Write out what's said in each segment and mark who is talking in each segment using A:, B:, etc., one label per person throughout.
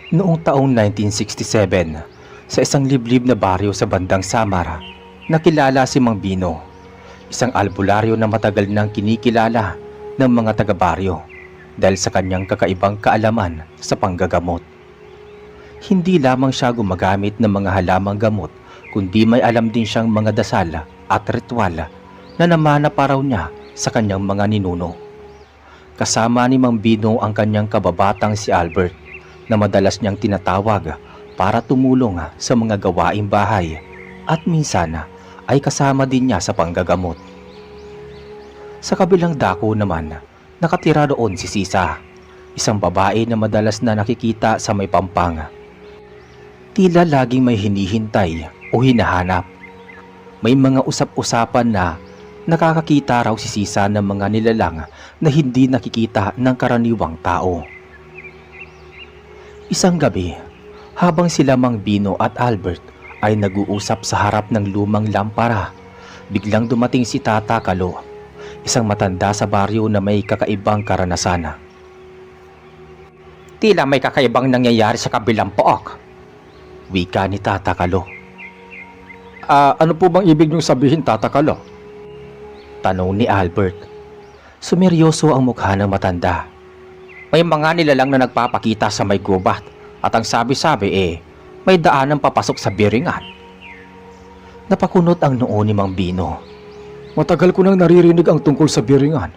A: Noong taong 1967, sa isang liblib na baryo sa bandang Samar, nakilala si Mang Bino, isang albularyo na matagal nang kinikilala ng mga taga-baryo dahil sa kanyang kakaibang kaalaman sa panggagamot. Hindi lamang siya gumagamit ng mga halamang gamot, kundi may alam din siyang mga dasal at ritual na namana pa raw niya sa kanyang mga ninuno. Kasama ni Mang Bino ang kanyang kababatang si Albert, na madalas niyang tinatawag para tumulong sa mga gawaing bahay at minsan ay kasama din niya sa panggagamot. Sa kabilang dako naman, nakatira doon si Sisa, isang babae na madalas na nakikita sa may pampang. Tila laging may hinihintay o hinahanap. May mga usap-usapan na nakakakita raw si Sisa ng mga nilalang na hindi nakikita ng karaniwang tao. Isang gabi, habang sila Mang Bino at Albert ay nag-uusap sa harap ng lumang lampara, biglang dumating si Tata Kalo, isang matanda sa baryo na may kakaibang karanasan. "Tila may kakaibang nangyayari sa kabilang pook," wika ni Tata Kalo.
B: Ano po bang ibig niyong sabihin, Tata Kalo?"
A: tanong ni Albert. Sumeryoso ang mukha ng matanda. "May mga nilalang na nagpapakita sa may gubat at ang sabi-sabi may daanan papasok sa biringan." Napakunot ang noo ni Mang Bino.
B: "Matagal ko nang naririnig ang tungkol sa biringan,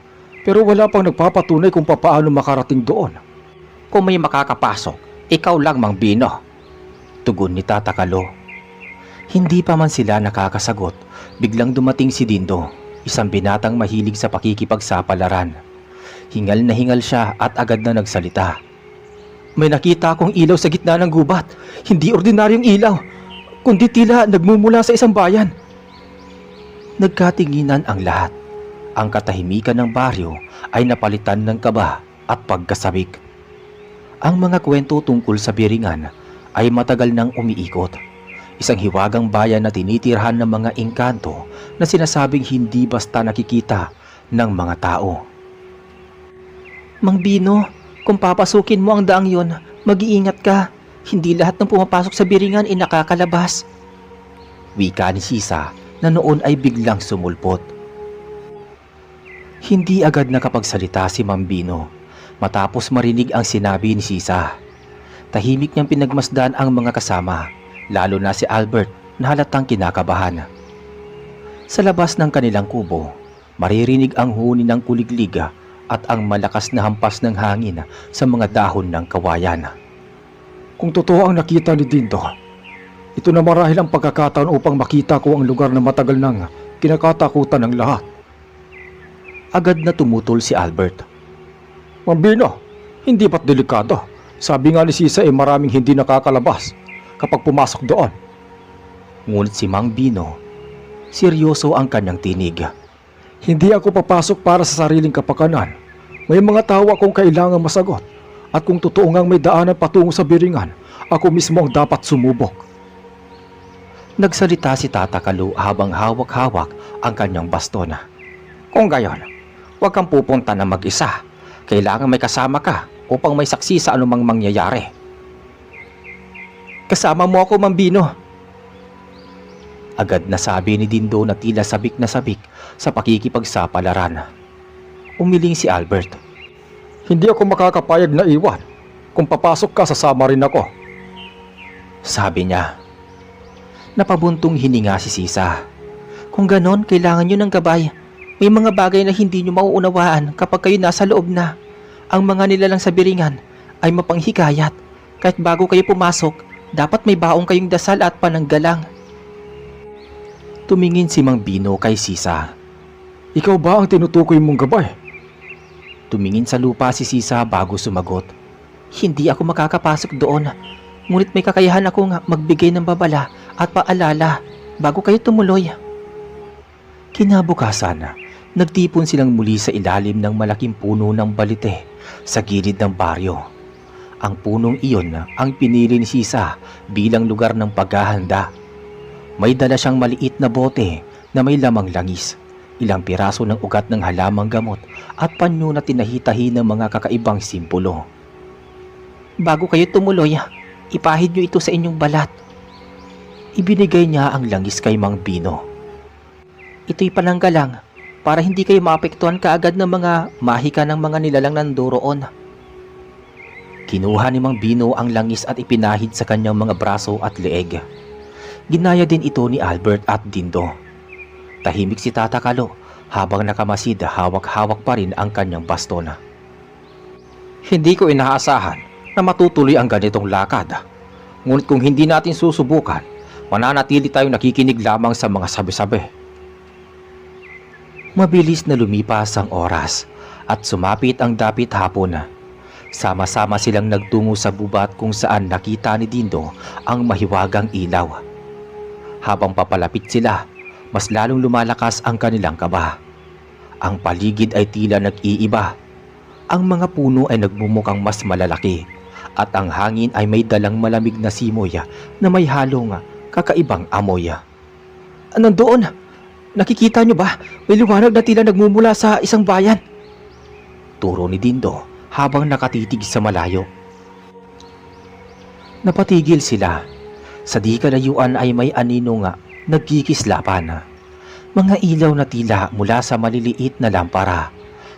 B: pero wala pang nagpapatunay kung papaano makarating doon."
A: "Kung may makakapasok, ikaw lang, Mang Bino," tugon ni Tata Kalo. Hindi pa man sila nakakasagot, biglang dumating si Dindo, isang binatang mahilig sa pakikipagsapalaran. Hingal na hingal siya at agad na nagsalita. "May nakita akong ilaw sa gitna ng gubat. Hindi ordinaryong ilaw, kundi tila nagmumula sa isang bayan." Nagkatinginan ang lahat. Ang katahimikan ng baryo ay napalitan ng kaba at pagkasabik. Ang mga kwento tungkol sa biringan ay matagal nang umiikot. Isang hiwagang bayan na tinitirhan ng mga engkanto na sinasabing hindi basta nakikita ng mga tao. "Mang Bino, kung papasukin mo ang daang yon, mag-iingat ka. Hindi lahat ng pumapasok sa biringan ay nakakalabas," wika ni Sisa na noon ay biglang sumulpot. Hindi agad nakapagsalita si Mang Bino matapos marinig ang sinabi ni Sisa. Tahimik niyang pinagmasdan ang mga kasama, lalo na si Albert na halatang kinakabahan. Sa labas ng kanilang kubo, maririnig ang huni ng kuliglig at ang malakas na hampas ng hangin sa mga dahon ng kawayan.
B: "Kung totoo ang nakita ni Dindo, ito na marahil ang pagkakataon upang makita ko ang lugar na matagal nang kinakatakutan ng lahat."
A: Agad na tumutol si Albert.
B: "Mang Bino, hindi ba't delikado? Sabi nga ni Sisa maraming hindi nakakalabas kapag pumasok doon."
A: Ngunit si Mang Bino, seryoso ang kanyang tinig.
B: "Hindi ako papasok para sa sariling kapakanan. May mga tao akong kailangang masagot, at kung totoo ngang may daanan patungo sa biringan, ako mismo ang dapat sumubok."
A: Nagsalita si Tata Kalo habang hawak-hawak ang kanyang baston. "Kung gayon, huwag kang pupunta na mag-isa. Kailangan may kasama ka upang may saksi sa anumang mangyayari." "Kasama mo ako, Mang Bino," agad na sabi ni Dindo na tila sabik na sabik sa pakikipagsapalaran. Umiling si Albert.
B: "Hindi ako makakapayag na iwan. Kung papasok ka, sasama rin ako,"
A: sabi niya. Napabuntong hininga si Sisa. "Kung ganon, kailangan nyo ng gabay. May mga bagay na hindi nyo mauunawaan kapag kayo nasa loob na. Ang mga nilalang sa biringan ay mapanghikayat. Kahit bago kayo pumasok, dapat may baong kayong dasal at pananggalang." Tumingin si Mang Bino kay Sisa.
B: "Ikaw ba ang tinutukoy mong gabay?"
A: Tumingin sa lupa si Sisa bago sumagot. "Hindi ako makakapasok doon. Ngunit may kakayahan akong magbigay ng babala at paalala bago kayo tumuloy." Kinabukasan, nagtipon silang muli sa ilalim ng malaking puno ng balite sa gilid ng baryo. Ang punong iyon ang pinili ni Sisa bilang lugar ng paghahanda. May dala siyang maliit na bote na may lamang langis, ilang piraso ng ugat ng halamang gamot at panyo na tinahitahi ng mga kakaibang simbolo. "Bago kayo tumuloy, Ipahid niyo ito sa inyong balat. Ibinigay niya ang langis kay Mang Bino. Ito'y pananggalang para hindi kayo maapektuhan kaagad ng mga mahika ng mga nilalang nandoroon. Kinuha ni Mang Bino ang langis at ipinahid sa kanyang mga braso at leeg. Ginaya din ito ni Albert at Dindo. Tahimik si Tata Kalo habang nakamasid hawak-hawak pa rin ang kanyang baston. Hindi ko inaasahan na matutuloy ang ganitong lakad. Ngunit kung hindi natin susubukan, mananatili tayong nakikinig lamang sa mga sabi-sabi. Mabilis na lumipas ang oras at sumapit ang dapit hapon. Sama-sama silang nagtungo sa gubat kung saan nakita ni Dindo ang mahiwagang ilaw. Habang papalapit sila, mas lalong lumalakas ang kanilang kaba. Ang paligid ay tila nag-iiba. Ang mga puno ay nagmumukhang mas malalaki at ang hangin ay may dalang malamig na simoy na may halong kakaibang amoy. Nandoon! Nakikita nyo ba? May liwanag na tila nagmumula sa isang bayan. Turo ni Dindo habang nakatitig sa malayo. Napatigil sila. Sa di kalayuan ay may anino nga nagkikislapan. Mga ilaw na tila mula sa maliliit na lampara.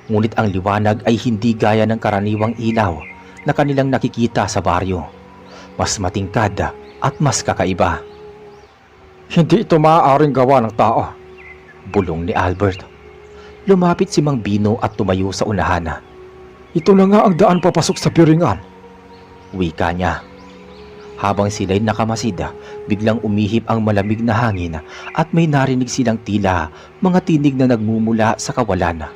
A: Ngunit ang liwanag ay hindi gaya ng karaniwang ilaw na kanilang nakikita sa baryo. Mas matingkad at mas kakaiba.
B: Hindi ito maaaring gawa ng tao.
A: Bulong ni Albert. Lumapit si Mang Bino at tumayo sa unahan.
B: Ito na nga ang daan papasok sa biringan.
A: Wika niya. Habang sila'y nakamasid, biglang umihip ang malamig na hangin at may narinig silang tila mga tinig na nagmumula sa kawalan.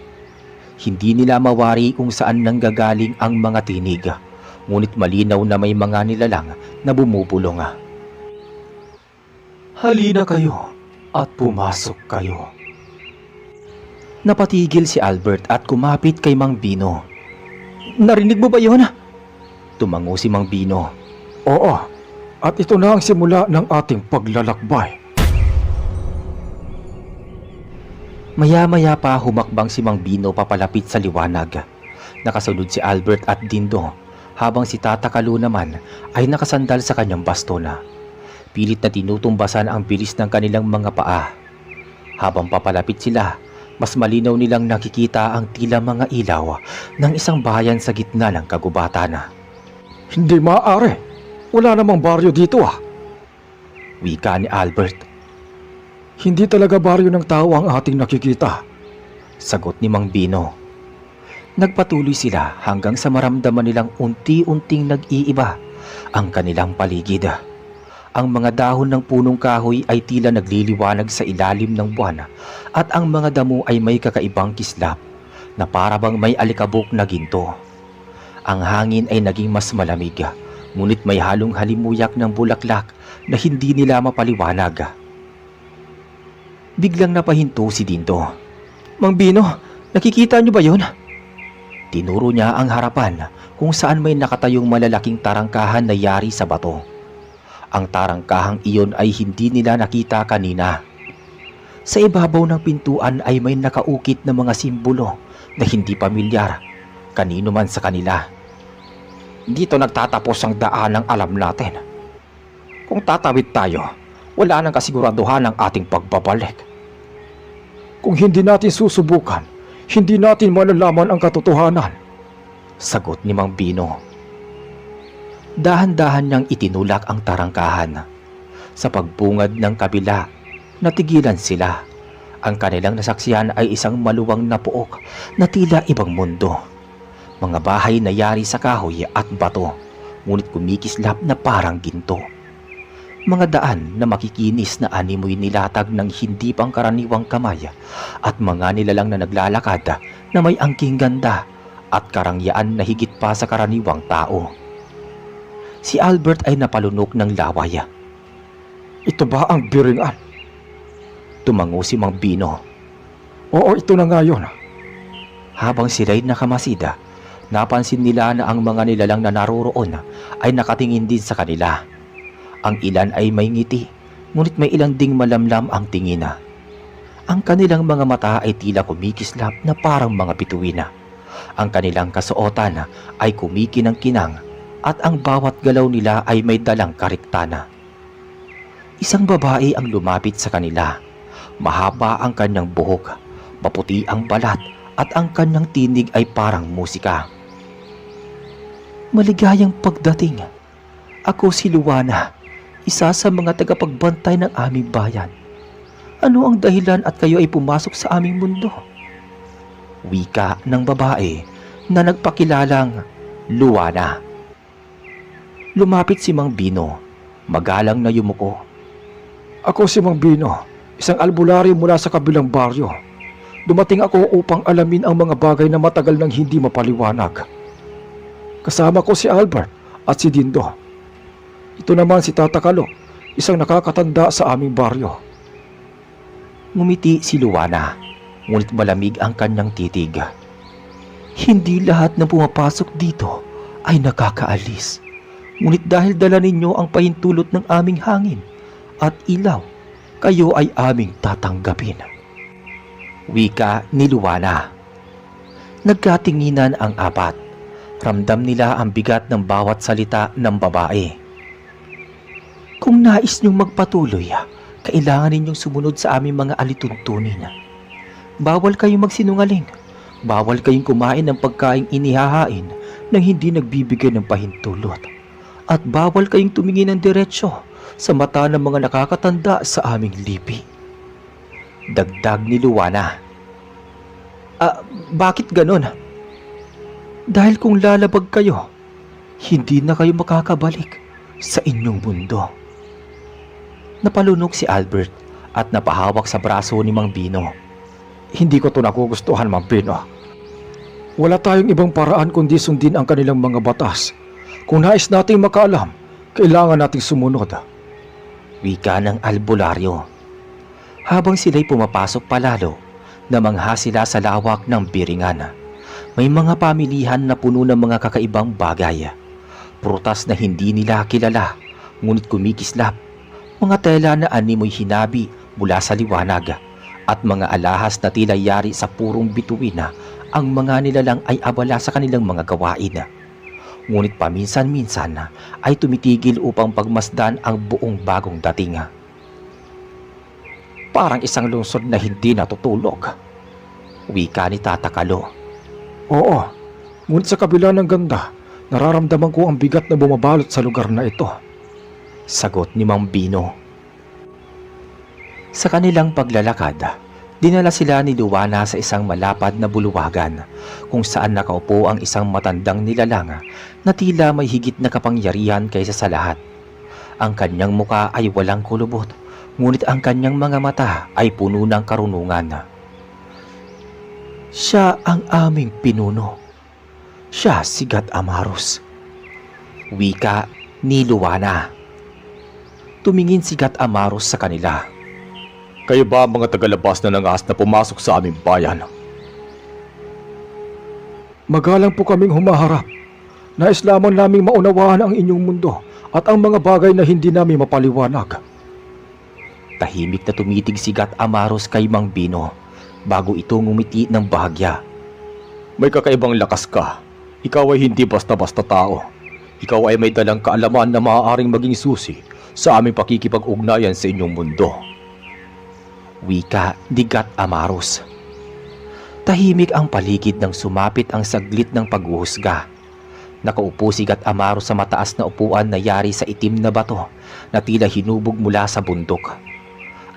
A: Hindi nila mawari kung saan nanggagaling ang mga tinig, ngunit malinaw na may mga nilalang na bumubulong. Halina kayo at pumasok kayo. Napatigil si Albert at kumapit kay Mang Bino. Narinig mo ba yun? Tumango si Mang Bino.
B: Oo, at ito na ang simula ng ating paglalakbay.
A: Maya-maya pa humakbang si Mang Bino papalapit sa liwanag. Nakasunod si Albert at Dindo, habang si Tata Kalo naman ay nakasandal sa kanyang bastona. Pilit na tinutumbasan ang bilis ng kanilang mga paa. Habang papalapit sila, mas malinaw nilang nakikita ang tila mga ilaw ng isang bayan sa gitna ng kagubatan.
B: Hindi maaari. Wala namang baryo dito
A: Wika ni Albert.
B: Hindi talaga baryo ng tao ang ating nakikita.
A: Sagot ni Mang Bino. Nagpatuloy sila hanggang sa maramdaman nilang unti-unting nag-iiba ang kanilang paligid. Ang mga dahon ng punong kahoy ay tila nagliliwanag sa ilalim ng buwan at ang mga damo ay may kakaibang kislap na para bang may alikabok na ginto. Ang hangin ay naging mas malamig, ngunit may halong halimuyak ng bulaklak na hindi nila mapaliwanag. Biglang napahinto si Dindo. Mang Bino, nakikita niyo ba yun? Tinuro niya ang harapan kung saan may nakatayong malalaking tarangkahan na yari sa bato. Ang tarangkahang iyon ay hindi nila nakita kanina. Sa ibabaw ng pintuan ay may nakaukit na mga simbolo na hindi pamilyar kanino man sa kanila. Dito nagtatapos ang daan ng alam natin. Kung tatawid tayo, wala nang kasiguraduhan ang ating pagbabalik.
B: Kung hindi natin susubukan, hindi natin malalaman ang katotohanan.
A: Sagot ni Mang Bino. Dahan-dahan niyang itinulak ang tarangkahan. Sa pagbungad ng kabila, natigilan sila. Ang kanilang nasaksihan ay isang maluwang na puok na tila ibang mundo. Mga bahay na yari sa kahoy at bato, ngunit kumikislap na parang ginto. Mga daan na makikinis na animoy nilatag ng hindi pangkaraniwang kamay at mga nilalang na naglalakad na may angking ganda at karangyaan na higit pa sa karaniwang tao. Si Albert ay napalunok ng laway.
B: Ito ba ang biringan?
A: Tumango si Mang Bino.
B: Oo, ito na nga yun.
A: Habang sila'y nakamasida, napansin nila na ang mga nilalang na naroroon ay nakatingin din sa kanila. Ang ilan ay may ngiti, ngunit may ilan ding malamlam ang tingin. Ang kanilang mga mata ay tila kumikislap na parang mga bituin. Ang kanilang kasuotan ay kumikinang-kinang at ang bawat galaw nila ay may dalang kariktana. Isang babae ang lumapit sa kanila. Mahaba ang kanyang buhok, maputi ang balat at ang kanyang tinig ay parang musika. Maligayang pagdating. Ako si Luana, isa sa mga tagapagbantay ng aming bayan. Ano ang dahilan at kayo ay pumasok sa aming mundo? Wika ng babae na nagpakilalang Luana. Lumapit si Mang Bino, magalang na yumuko.
B: Ako si Mang Bino, isang albularyo mula sa kabilang baryo. Dumating ako upang alamin ang mga bagay na matagal nang hindi mapaliwanag. Kasama ko si Albert at si Dindo. Ito naman si Tata Kalo, isang nakakatanda sa aming baryo.
A: Ngumiti si Luana, ngunit malamig ang kanyang titig. Hindi lahat na pumapasok dito ay nakakaalis. Ngunit dahil dala ninyo ang pahintulot ng aming hangin at ilaw, kayo ay aming tatanggapin. Wika ni Luana. Nagkatinginan ang apat. Ramdam nila ang bigat ng bawat salita ng babae. Kung nais niyong magpatuloy, kailangan ninyong sumunod sa aming mga alituntunin. Bawal kayong magsinungaling. Bawal kayong kumain ng pagkaing inihahain nang hindi nagbibigay ng pahintulot. At bawal kayong tumingin ng diretsyo sa mata ng mga nakakatanda sa aming lipi. Dagdag ni Luana. Bakit ganon? Dahil kung lalabag kayo, hindi na kayo makakabalik sa inyong mundo. Napalunok si Albert at napahawak sa braso ni Mang Bino.
B: Hindi ko ito nagugustuhan, Mang Bino. Wala tayong ibang paraan kundi sundin ang kanilang mga batas. Kung nais nating makaalam, kailangan nating sumunod.
A: Wika ng albularyo. Habang sila'y pumapasok palalo, namangha sila sa lawak ng biringan. May mga pamilihan na puno ng mga kakaibang bagay. Prutas na hindi nila kilala, ngunit kumikislap. Mga tela na animoy hinabi mula sa liwanag. At mga alahas na tila yari sa purong bituin. Ang mga nilalang ay abala sa kanilang mga gawain. Ngunit paminsan-minsan ay tumitigil upang pagmasdan ang buong bagong dating. Parang isang lungsod na hindi natutulog. Wika ni Tata Kalo.
B: Oo, ngunit sa kabila ng ganda, nararamdaman ko ang bigat na bumabalot sa lugar na ito.
A: Sagot ni Mang Bino. Sa kanilang paglalakad, dinala sila ni Luana sa isang malapad na buluwagan kung saan nakaupo ang isang matandang nilalang na tila may higit na kapangyarihan kaysa sa lahat. Ang kanyang muka ay walang kulubot, ngunit ang kanyang mga mata ay puno ng karunungan. Siya ang aming pinuno. Siya si Gat Amaros. Wika ni Luana. Tumingin si Gat Amaros sa kanila.
B: Kayo ba mga tagalabas na nangas na pumasok sa aming bayan? Magalang po kaming humaharap. Nais lamang naming maunawaan ang inyong mundo at ang mga bagay na hindi namin mapaliwanag.
A: Tahimik na tumitig si Gat Amaros kay Mang Bino bago ito ngumiti ng bahagya.
B: May kakaibang lakas ka. Ikaw ay hindi basta-basta tao. Ikaw ay may dalang kaalaman na maaaring maging susi sa aming pakikipag-ugnayan sa inyong mundo.
A: Wika ni Gat Amaros. Tahimik ang paligid nang sumapit ang saglit ng paghuhusga. Nakaupo si Gat Amaros sa mataas na upuan na yari sa itim na bato na tila hinubog mula sa bundok.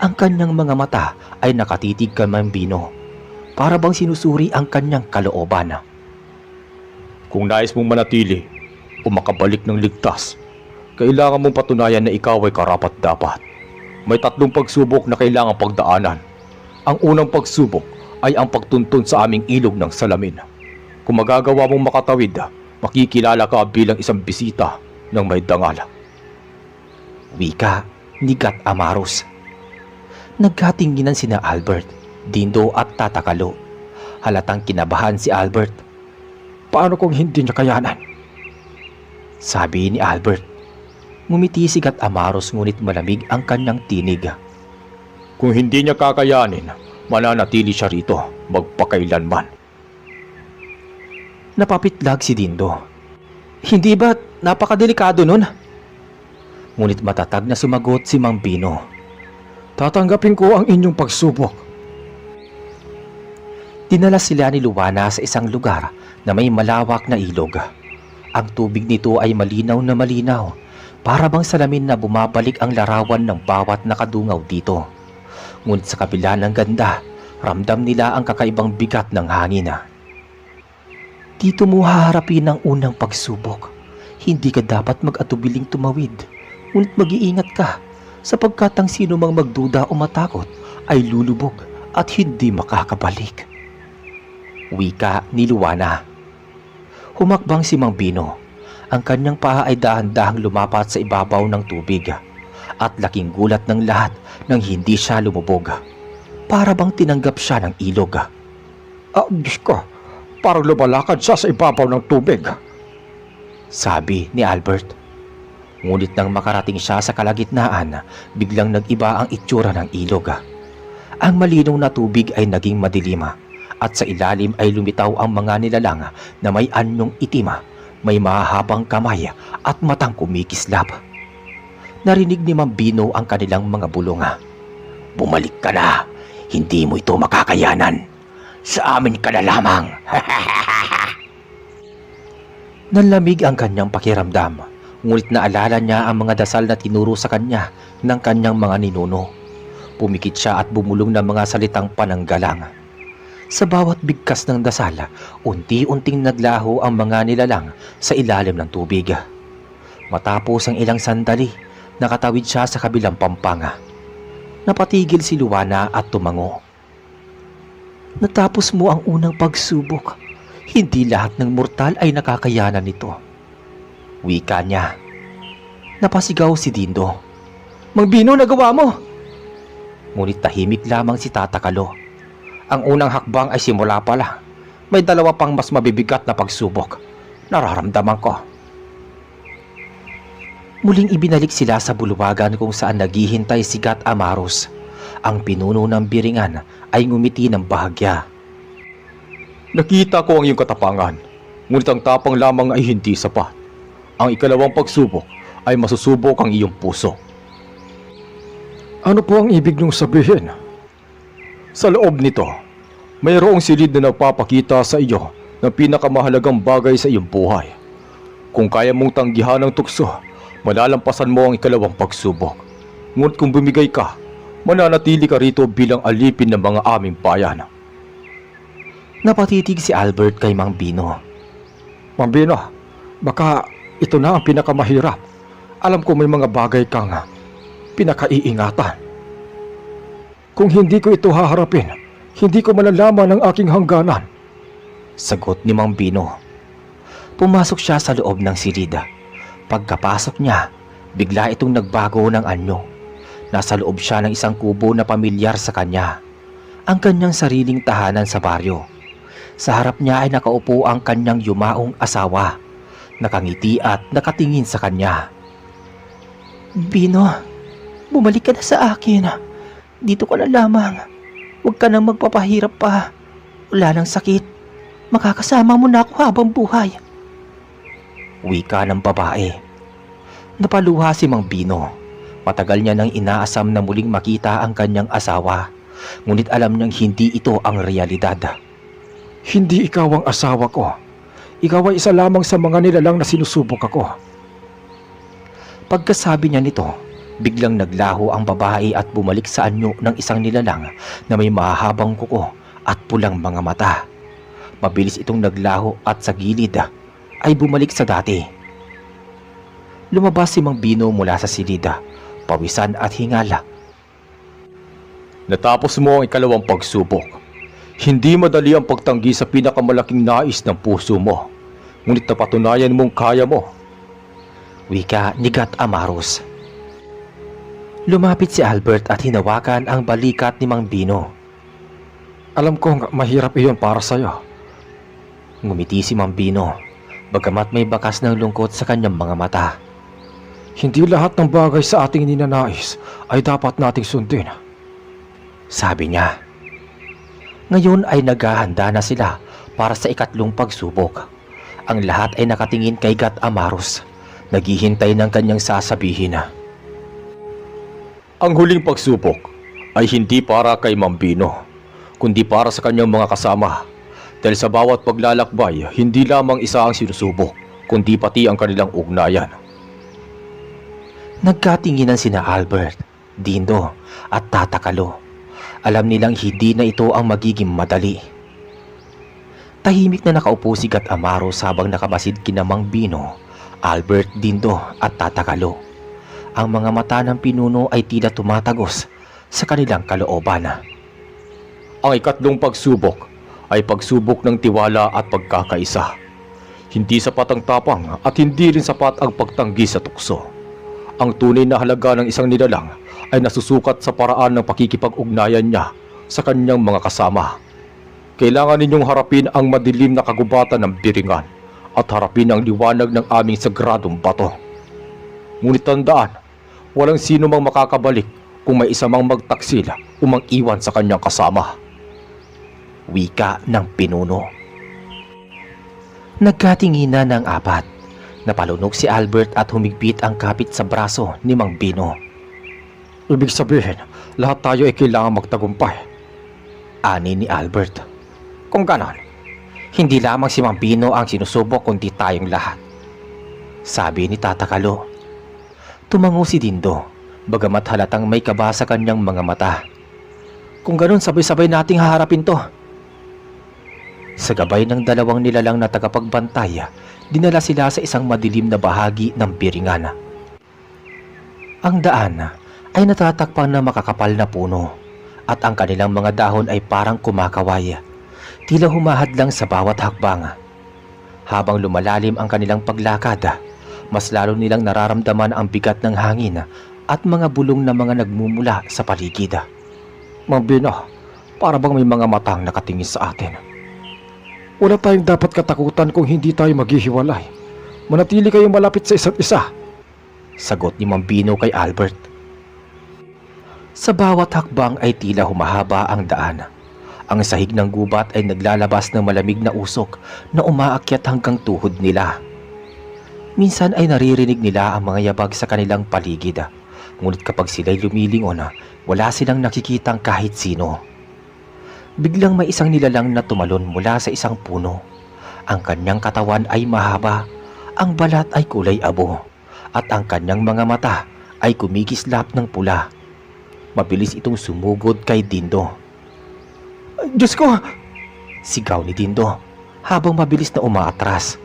A: Ang kanyang mga mata ay nakatitig kay Mang Bino, para bang sinusuri ang kanyang kalooban.
B: Kung nais mong manatili o makabalik ng ligtas, kailangan mong patunayan na ikaw ay karapat-dapat. May 3 pagsubok na kailangang pagdaanan. Ang unang pagsubok ay ang pagtuntun sa aming ilog ng salamin. Kung magagawa mong makatawid, makikilala ka bilang isang bisita ng may dangal.
A: Wika ni Gat Amaros. Nagkatinginan sina Albert, Dindo at Tata Kalo. Halatang kinabahan si Albert.
B: Paano kung hindi niya kayanan?
A: Sabi ni Albert. Ngumiti si Gat Amaros ngunit malamig ang kanyang tinig.
B: Kung hindi niya kakayanin, mananatili siya rito magpakailanman.
A: Napapitlag si Dindo. Hindi ba't napakadelikado nun. Ngunit matatag na sumagot si Mang Bino.
B: Tatanggapin ko ang inyong pagsubok.
A: Dinala sila ni Luana sa isang lugar na may malawak na ilog. Ang tubig nito ay malinaw na malinaw, para bang salamin na bumabalik ang larawan ng bawat nakadungaw dito. Ngunit sa kabila ng ganda, ramdam nila ang kakaibang bigat ng hangin. Dito mo haharapin ang unang pagsubok. Hindi ka dapat mag-atubiling tumawid, ngunit mag-iingat ka, sapagkat ang sino mang magduda o matakot ay lulubog at hindi makakabalik. Wika ni Luana. Humakbang si Mang Bino. Ang kanyang paa ay dahan-dahang lumapat sa ibabaw ng tubig, at laking gulat ng lahat nang hindi siya lumubog. Para bang tinanggap siya ng ilog.
B: Diyos ko, parang lumalakad siya sa ibabaw ng tubig.
A: Sabi ni Albert. Ngunit nang makarating siya sa kalagitnaan, biglang nag-iba ang itsura ng ilog. Ang malinaw na tubig ay naging madilim, at sa ilalim ay lumitaw ang mga nilalang na may anyong itim, may mahabang kamay at matang kumikislap. Narinig ni Mang Bino ang kanilang mga bulong. Bumalik ka na, hindi mo ito makakayanan. Sa amin ka na lamang. Nanlamig ang kanyang pakiramdam. Ngunit naalala niya ang mga dasal na tinuro sa kanya ng kanyang mga ninuno. Pumikit siya at bumulong ng mga salitang pananggalang. Sa bawat bigkas ng dasal, unti-unting naglaho ang mga nilalang sa ilalim ng tubig. Matapos ang ilang sandali, nakatawid siya sa kabilang pampanga. Napatigil si Luana at tumango. Natapos mo ang unang pagsubok. Hindi lahat ng mortal ay nakakayanan nito. Wika niya. Napasigaw si Dindo. Mang Bino, nagawa mo! Ngunit tahimik lamang si Tata Kalo. Ang unang hakbang ay simula pa lang. May dalawa pang mas mabibigat na pagsubok. Nararamdaman ko. Muling ibinalik sila sa bulwagan kung saan naghihintay si Gat Amaros. Ang pinuno ng biringan ay ngumiti ng bahagya.
B: Nakita ko ang iyong katapangan, ngunit ang tapang lamang ay hindi sapat. Ang ikalawang pagsubok ay masusubok ang iyong puso. Ano po ang ibig niyong sabihin? Sa loob nito, mayroong silid na nagpapakita sa iyo ng pinakamahalagang bagay sa iyong buhay. Kung kaya mong tanggihan ang tukso, malalampasan mo ang ikalawang pagsubok. Ngunit kung bumigay ka, mananatili ka rito bilang alipin ng mga aming bayan.
A: Napatitig si Albert kay Mang Bino.
B: Mang Bino, baka ito na ang pinakamahirap. Alam ko may mga bagay kang pinakaiingatan. Kung hindi ko ito haharapin, hindi ko malalaman ang aking hangganan.
A: Sagot ni Mang Bino. Pumasok siya sa loob ng silid. Pagkapasok niya, bigla itong nagbago ng anyo. Nasa loob siya ng isang kubo na pamilyar sa kanya. Ang kanyang sariling tahanan sa baryo. Sa harap niya ay nakaupo ang kanyang yumaong asawa. Nakangiti at nakatingin sa kanya. Bino, bumalik ka na sa akin. Dito ka na lamang. Huwag ka nang magpapahirap pa. Wala nang sakit. Makakasama mo na ako habang buhay. Wika ng babae. Napaluha si Mang Bino. Matagal niya nang inaasam na muling makita ang kanyang asawa. Ngunit alam niyang hindi ito ang realidad.
B: Hindi ikaw ang asawa ko. Ikaw ay isa lamang sa mga nilalang na sinusubok ako.
A: Pagkasabi niya nito, biglang naglaho ang babae at bumalik sa anyo ng isang nilalang na may mahabang kuko at pulang mga mata. Mabilis itong naglaho at sa gilid ay bumalik sa dati. Lumabas si Mang Bino mula sa silid, pawisan at hingala.
B: Natapos mo ang ikalawang pagsubok. Hindi madali ang pagtanggi sa pinakamalaking nais ng puso mo. Ngunit napatunayan mong kaya mo.
A: Wika ni Gat Amaros. Lumapit si Albert at hinawakan ang balikat ni Mang Bino.
B: Alam kong mahirap iyon para sa'yo.
A: Ngumiti si Mang Bino, bagamat may bakas ng lungkot sa kanyang mga mata.
B: Hindi lahat ng bagay sa ating ninanais ay dapat nating sundin.
A: Sabi niya. Ngayon ay naghahanda na sila para sa ikatlong pagsubok. Ang lahat ay nakatingin kay Gat Amaros. naghihintay ng kanyang sasabihin.
B: Ang huling pagsubok ay hindi para kay Mambino, kundi para sa kanyang mga kasama. Dahil sa bawat paglalakbay, hindi lamang isa ang sinusubok, kundi pati ang kanilang ugnayan.
A: Nagkatinginan sina Albert, Dindo at Tata Kalo. Alam nilang hindi na ito ang magiging madali. Tahimik na nakaupo si Gat Amaro habang nakamasid kina Mang Bino, Albert, Dindo at Tata Kalo. Ang mga mata ng pinuno ay tila tumatagos sa kanilang kalooban.
B: Ang ikatlong pagsubok ay pagsubok ng tiwala at pagkakaisa. Hindi sapat ang tapang at hindi rin sapat ang pagtanggi sa tukso. Ang tunay na halaga ng isang nilalang ay nasusukat sa paraan ng pakikipag-ugnayan niya sa kanyang mga kasama. Kailangan ninyong harapin ang madilim na kagubatan ng biringan at harapin ang liwanag ng aming sagradong bato. Ngunit tandaan, walang sino mang makakabalik kung may isa mang magtaksil o mang-iwan sa kanyang kasama.
A: Wika ng pinuno. Nagkatinginan ng apat. Napalunok si Albert at humigpit ang kapit sa braso ni Mang Bino.
B: Ibig sabihin, lahat tayo ay kailangan magtagumpay.
A: Ani ni Albert. Kung ganon, hindi lamang si Mang Bino ang sinusubok kundi tayong lahat. Sabi ni Tata Kalo. Tumango si Dindo, bagamat halatang may kaba sa kanyang mga mata. Kung ganon, sabay-sabay nating haharapin to. Sa gabay ng dalawang nilalang na tagapagbantay, dinala sila sa isang madilim na bahagi ng biringan. Ang daan ay natatakpan na makakapal na puno at ang kanilang mga dahon ay parang kumakaway, tila humahad lang sa bawat hakbang. Habang lumalalim ang kanilang paglakad, mas lalo nilang nararamdaman ang bigat ng hangin at mga bulong na mga nagmumula sa paligid.
B: Mang Bino, para bang may mga matang nakatingin sa atin? Wala tayong dapat katakutan kung hindi tayo maghihiwalay. Manatili kayong malapit sa isa't isa.
A: Sagot ni Mang Bino kay Albert. Sa bawat hakbang ay tila humahaba ang daan. Ang sahig ng gubat ay naglalabas ng malamig na usok na umaakyat hanggang tuhod nila. Minsan ay naririnig nila ang mga yabag sa kanilang paligid. Ngunit kapag sila'y lumilingon, wala silang nakikitang kahit sino. Biglang may isang nilalang na tumalon mula sa isang puno. Ang kanyang katawan ay mahaba, ang balat ay kulay abo, at ang kanyang mga mata ay kumikislap ng pula. Mabilis itong sumugod kay Dindo.
B: Diyos ko!
A: Sigaw ni Dindo habang mabilis na umaatras.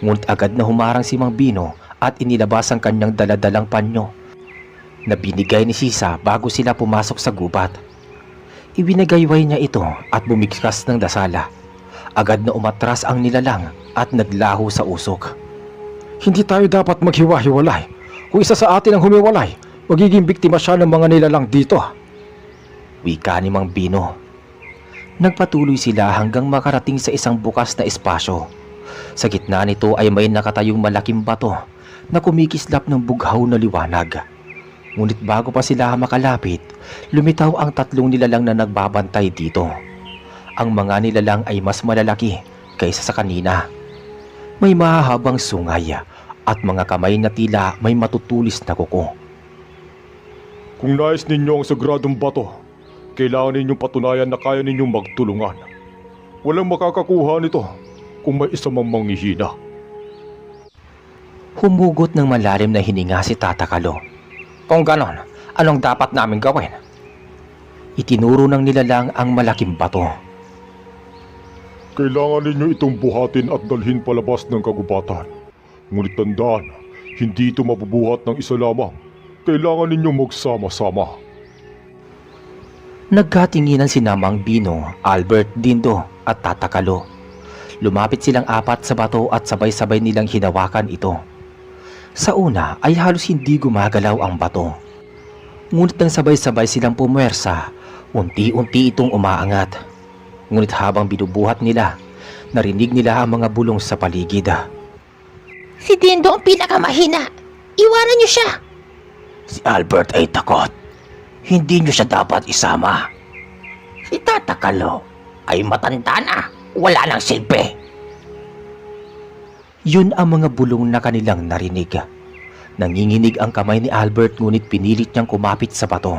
A: Ngunit agad na humarang si Mang Bino at inilabas ang kanyang daladalang panyo na binigay ni Sisa bago sila pumasok sa gubat. Ibinagayway niya ito at bumigkas ng dasala. Agad na umatras ang nilalang at naglaho sa usok.
B: Hindi tayo dapat maghiwa-hiwalay. Kung isa sa atin ang humiwalay, magiging biktima siya ng mga nilalang dito.
A: Wika ni Mang Bino. Nagpatuloy sila hanggang makarating sa isang bukas na espasyo. Sa gitna nito ay may nakatayong malaking bato na kumikislap ng bughaw na liwanag. Ngunit bago pa sila makalapit, lumitaw ang tatlong nilalang na nagbabantay dito. Ang mga nilalang ay mas malalaki kaysa sa kanina. May mahahabang sungay at mga kamay na tila may matutulis na kuko.
B: Kung nais ninyo ang sagradong bato, kailangan ninyong patunayan na kaya ninyong magtulungan. Walang makakakuha nito kung may isa mang manghihina.
A: Humugot ng malalim na hininga si Tata Kalo. Kung ganon, anong dapat namin gawin? Itinuro ng nilalang ang malaking bato.
B: Kailangan ninyo itong buhatin at dalhin palabas ng kagubatan. Ngunit tandaan, hindi ito mabubuhat ng isa lamang. Kailangan ninyong magsama-sama.
A: Nagkatinginan si Mang Bino, Albert, Dindo at Tata Kalo. Lumapit silang apat sa bato at sabay-sabay nilang hinawakan ito. Sa una ay halos hindi gumagalaw ang bato. Ngunit nang sabay-sabay silang pumwersa, unti-unti itong umaangat. Ngunit habang binubuhat nila, narinig nila ang mga bulong sa paligid.
C: Si Dindo ang pinakamahina. Iwanan niyo siya.
A: Si Albert ay takot. Hindi niyo siya dapat isama.
C: Si Tata Kalo ay matanda na. Wala nang silbi.
A: Yun ang mga bulong na kanilang narinig. Nanginginig ang kamay ni Albert ngunit pinilit niyang kumapit sa bato.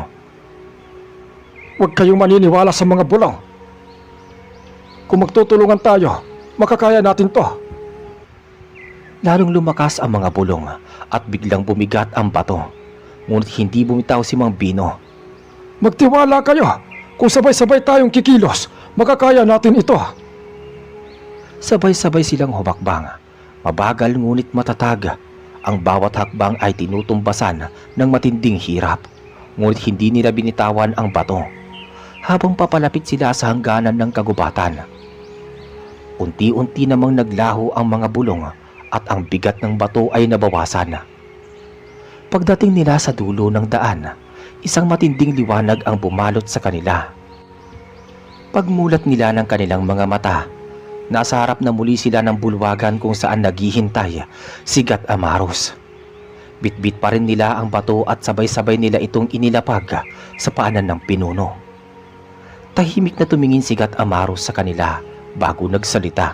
B: Huwag kayong maniniwala sa mga bulong. Kung magtutulungan tayo, makakaya natin to.
A: Lalong lumakas ang mga bulong at biglang bumigat ang bato. Ngunit hindi bumitaw si Mang Bino.
B: Magtiwala kayo. Kung sabay-sabay tayong kikilos, makakaya natin ito.
A: Sabay-sabay silang humakbang. Mabagal ngunit matatag. Ang bawat hakbang ay tinutumbasan ng matinding hirap. Ngunit hindi nila binitawan ang bato. Habang papalapit sila sa hangganan ng kagubatan. Unti-unti namang naglaho ang mga bulong at ang bigat ng bato ay nabawasan. Pagdating nila sa dulo ng daan, isang matinding liwanag ang bumalot sa kanila. Pagmulat nila ng kanilang mga mata, nasa harap na muli sila ng bulwagan kung saan naghihintay si Gat Amaros. Bitbit pa rin nila ang bato at sabay-sabay nila itong inilapag sa paanan ng pinuno. Tahimik na tumingin si Gat Amaros sa kanila bago nagsalita.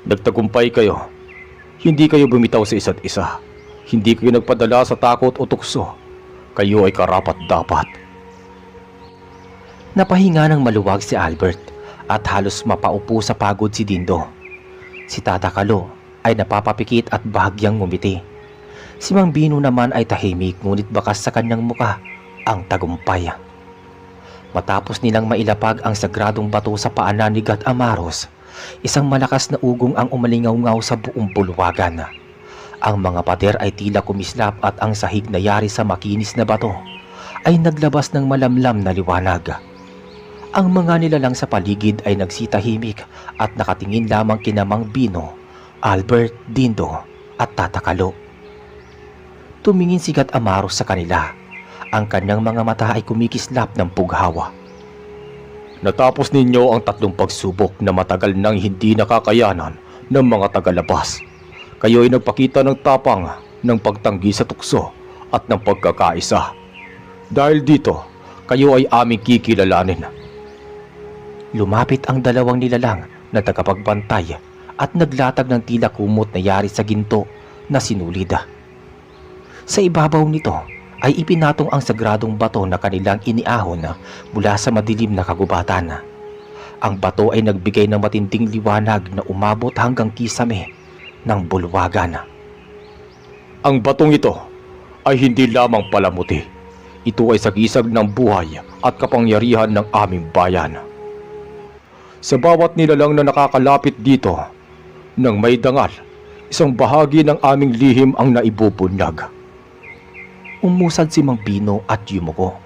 B: Nagtagumpay kayo. Hindi kayo bumitaw sa isa't isa. Hindi kayo nagpadala sa takot o tukso. Kayo ay karapat-dapat.
A: Napahinga ng maluwag si Albert at halos mapaupo sa pagod si Dindo. Si Tata Kalo ay napapapikit at bahagyang ngumiti. Si Mang Bino naman ay tahimik ngunit bakas sa kanyang muka ang tagumpay. Matapos nilang mailapag ang sagradong bato sa paanan ni Gat Amaros, isang malakas na ugong ang umalingaw-ngaw sa buong bulwagan. Ang mga pader ay tila kumislap at ang sahig na yari sa makinis na bato ay naglabas ng malamlam na liwanag. Ang mga nilalang sa paligid ay nagsitahimik at nakatingin lamang kina Mang Bino, Albert, Dindo at Tata Kalo. Tumingin si Gat Amaros sa kanila. Ang kanyang mga mata ay kumikislap ng pughawa.
B: Natapos ninyo ang 3 pagsubok na matagal nang hindi nakakayanan ng mga tagalabas. Kayo ay nagpakita ng tapang, ng pagtanggi sa tukso at ng pagkakaisa. Dahil dito, kayo ay aming kikilalanin.
A: Lumapit ang dalawang nilalang na tagapagbantay at naglatag ng tila kumot na yari sa ginto na sinulid. Sa ibabaw nito ay ipinatong ang sagradong bato na kanilang iniahon mula sa madilim na kagubatan. Ang bato ay nagbigay ng matinding liwanag na umabot hanggang kisame ng bulwagan.
B: Ang batong ito ay hindi lamang palamuti. Ito ay sagisag ng buhay at kapangyarihan ng aming bayan. Sa bawat nilalang na nakakalapit dito, nang may dangal, isang bahagi ng aming lihim ang naibubunyag.
A: Umusad si Mang Bino at yumuko.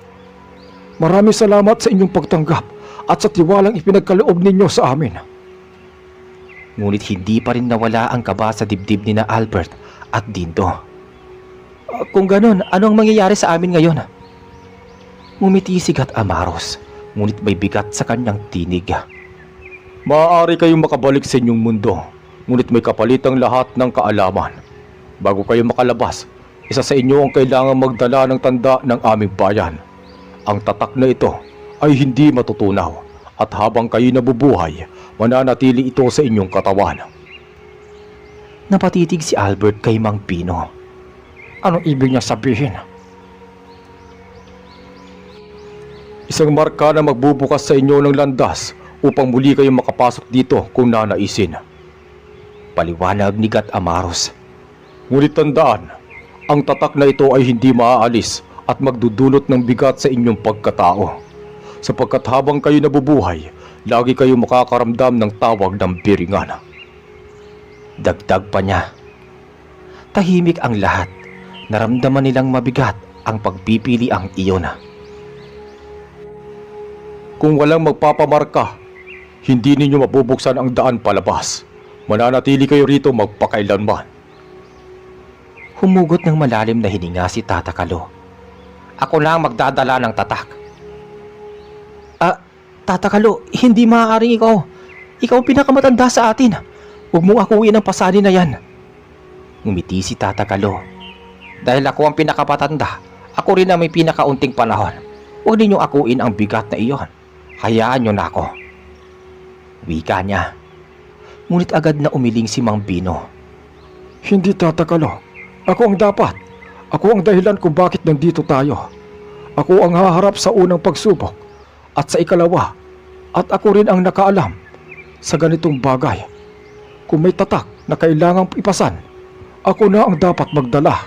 B: Maraming salamat sa inyong pagtanggap at sa tiwalang ipinagkaloob ninyo sa amin.
A: Ngunit hindi pa rin nawala ang kaba sa dibdib ni na Albert at Dindo. Kung ganon, ano ang mangyayari sa amin ngayon? Ngumiti si Gat Amaros, ngunit may bigat sa kanyang tinig.
B: Maaari kayong makabalik sa inyong mundo, ngunit may kapalitang lahat ng kaalaman. Bago kayo makalabas, isa sa inyo ang kailangang magdala ng tanda ng aming bayan. Ang tatak na ito ay hindi matutunaw at habang kayo nabubuhay, mananatili ito sa inyong katawan.
A: Napatitig si Albert kay Mang Bino.
B: Anong ibig niya sabihin? Isang marka na magbubukas sa inyo ng landas upang muli kayong makapasok dito kung nanaisin.
A: Paliwanag ni Gat Amaros.
B: Ngunit tandaan, ang tatak na ito ay hindi maaalis at magdudulot ng bigat sa inyong pagkatao. Sapagkat habang kayo nabubuhay, lagi kayo makakaramdam ng tawag ng biringan.
A: Dagdag pa niya. Tahimik ang lahat. Naramdaman nilang mabigat ang pagpipili ang iyon.
B: Kung walang magpapamarka, hindi ninyo mabubuksan ang daan palabas. Mananatili kayo rito magpakailanman.
A: Humugot ng malalim na hininga si Tata Kalo. Ako lang magdadala ng tatak. Tata Kalo, hindi maaaring ikaw. Ikaw ang pinakamatanda sa atin. Huwag mong akuin ang pasalin na yan. Ngumiti si Tata Kalo. Dahil ako ang pinakapatanda, ako rin ang may pinakaunting panahon. Huwag ninyong akuin ang bigat na iyon. Hayaan nyo na ako. Wika niya. Ngunit agad na umiling si Mang Bino.
B: Hindi, Tata Kalo. Ako ang dapat. Ako ang dahilan kung bakit nandito tayo. Ako ang haharap sa unang pagsubok at sa ikalawa. At ako rin ang nakaalam sa ganitong bagay. Kung may tatak na kailangang ipasan, ako na ang dapat magdala.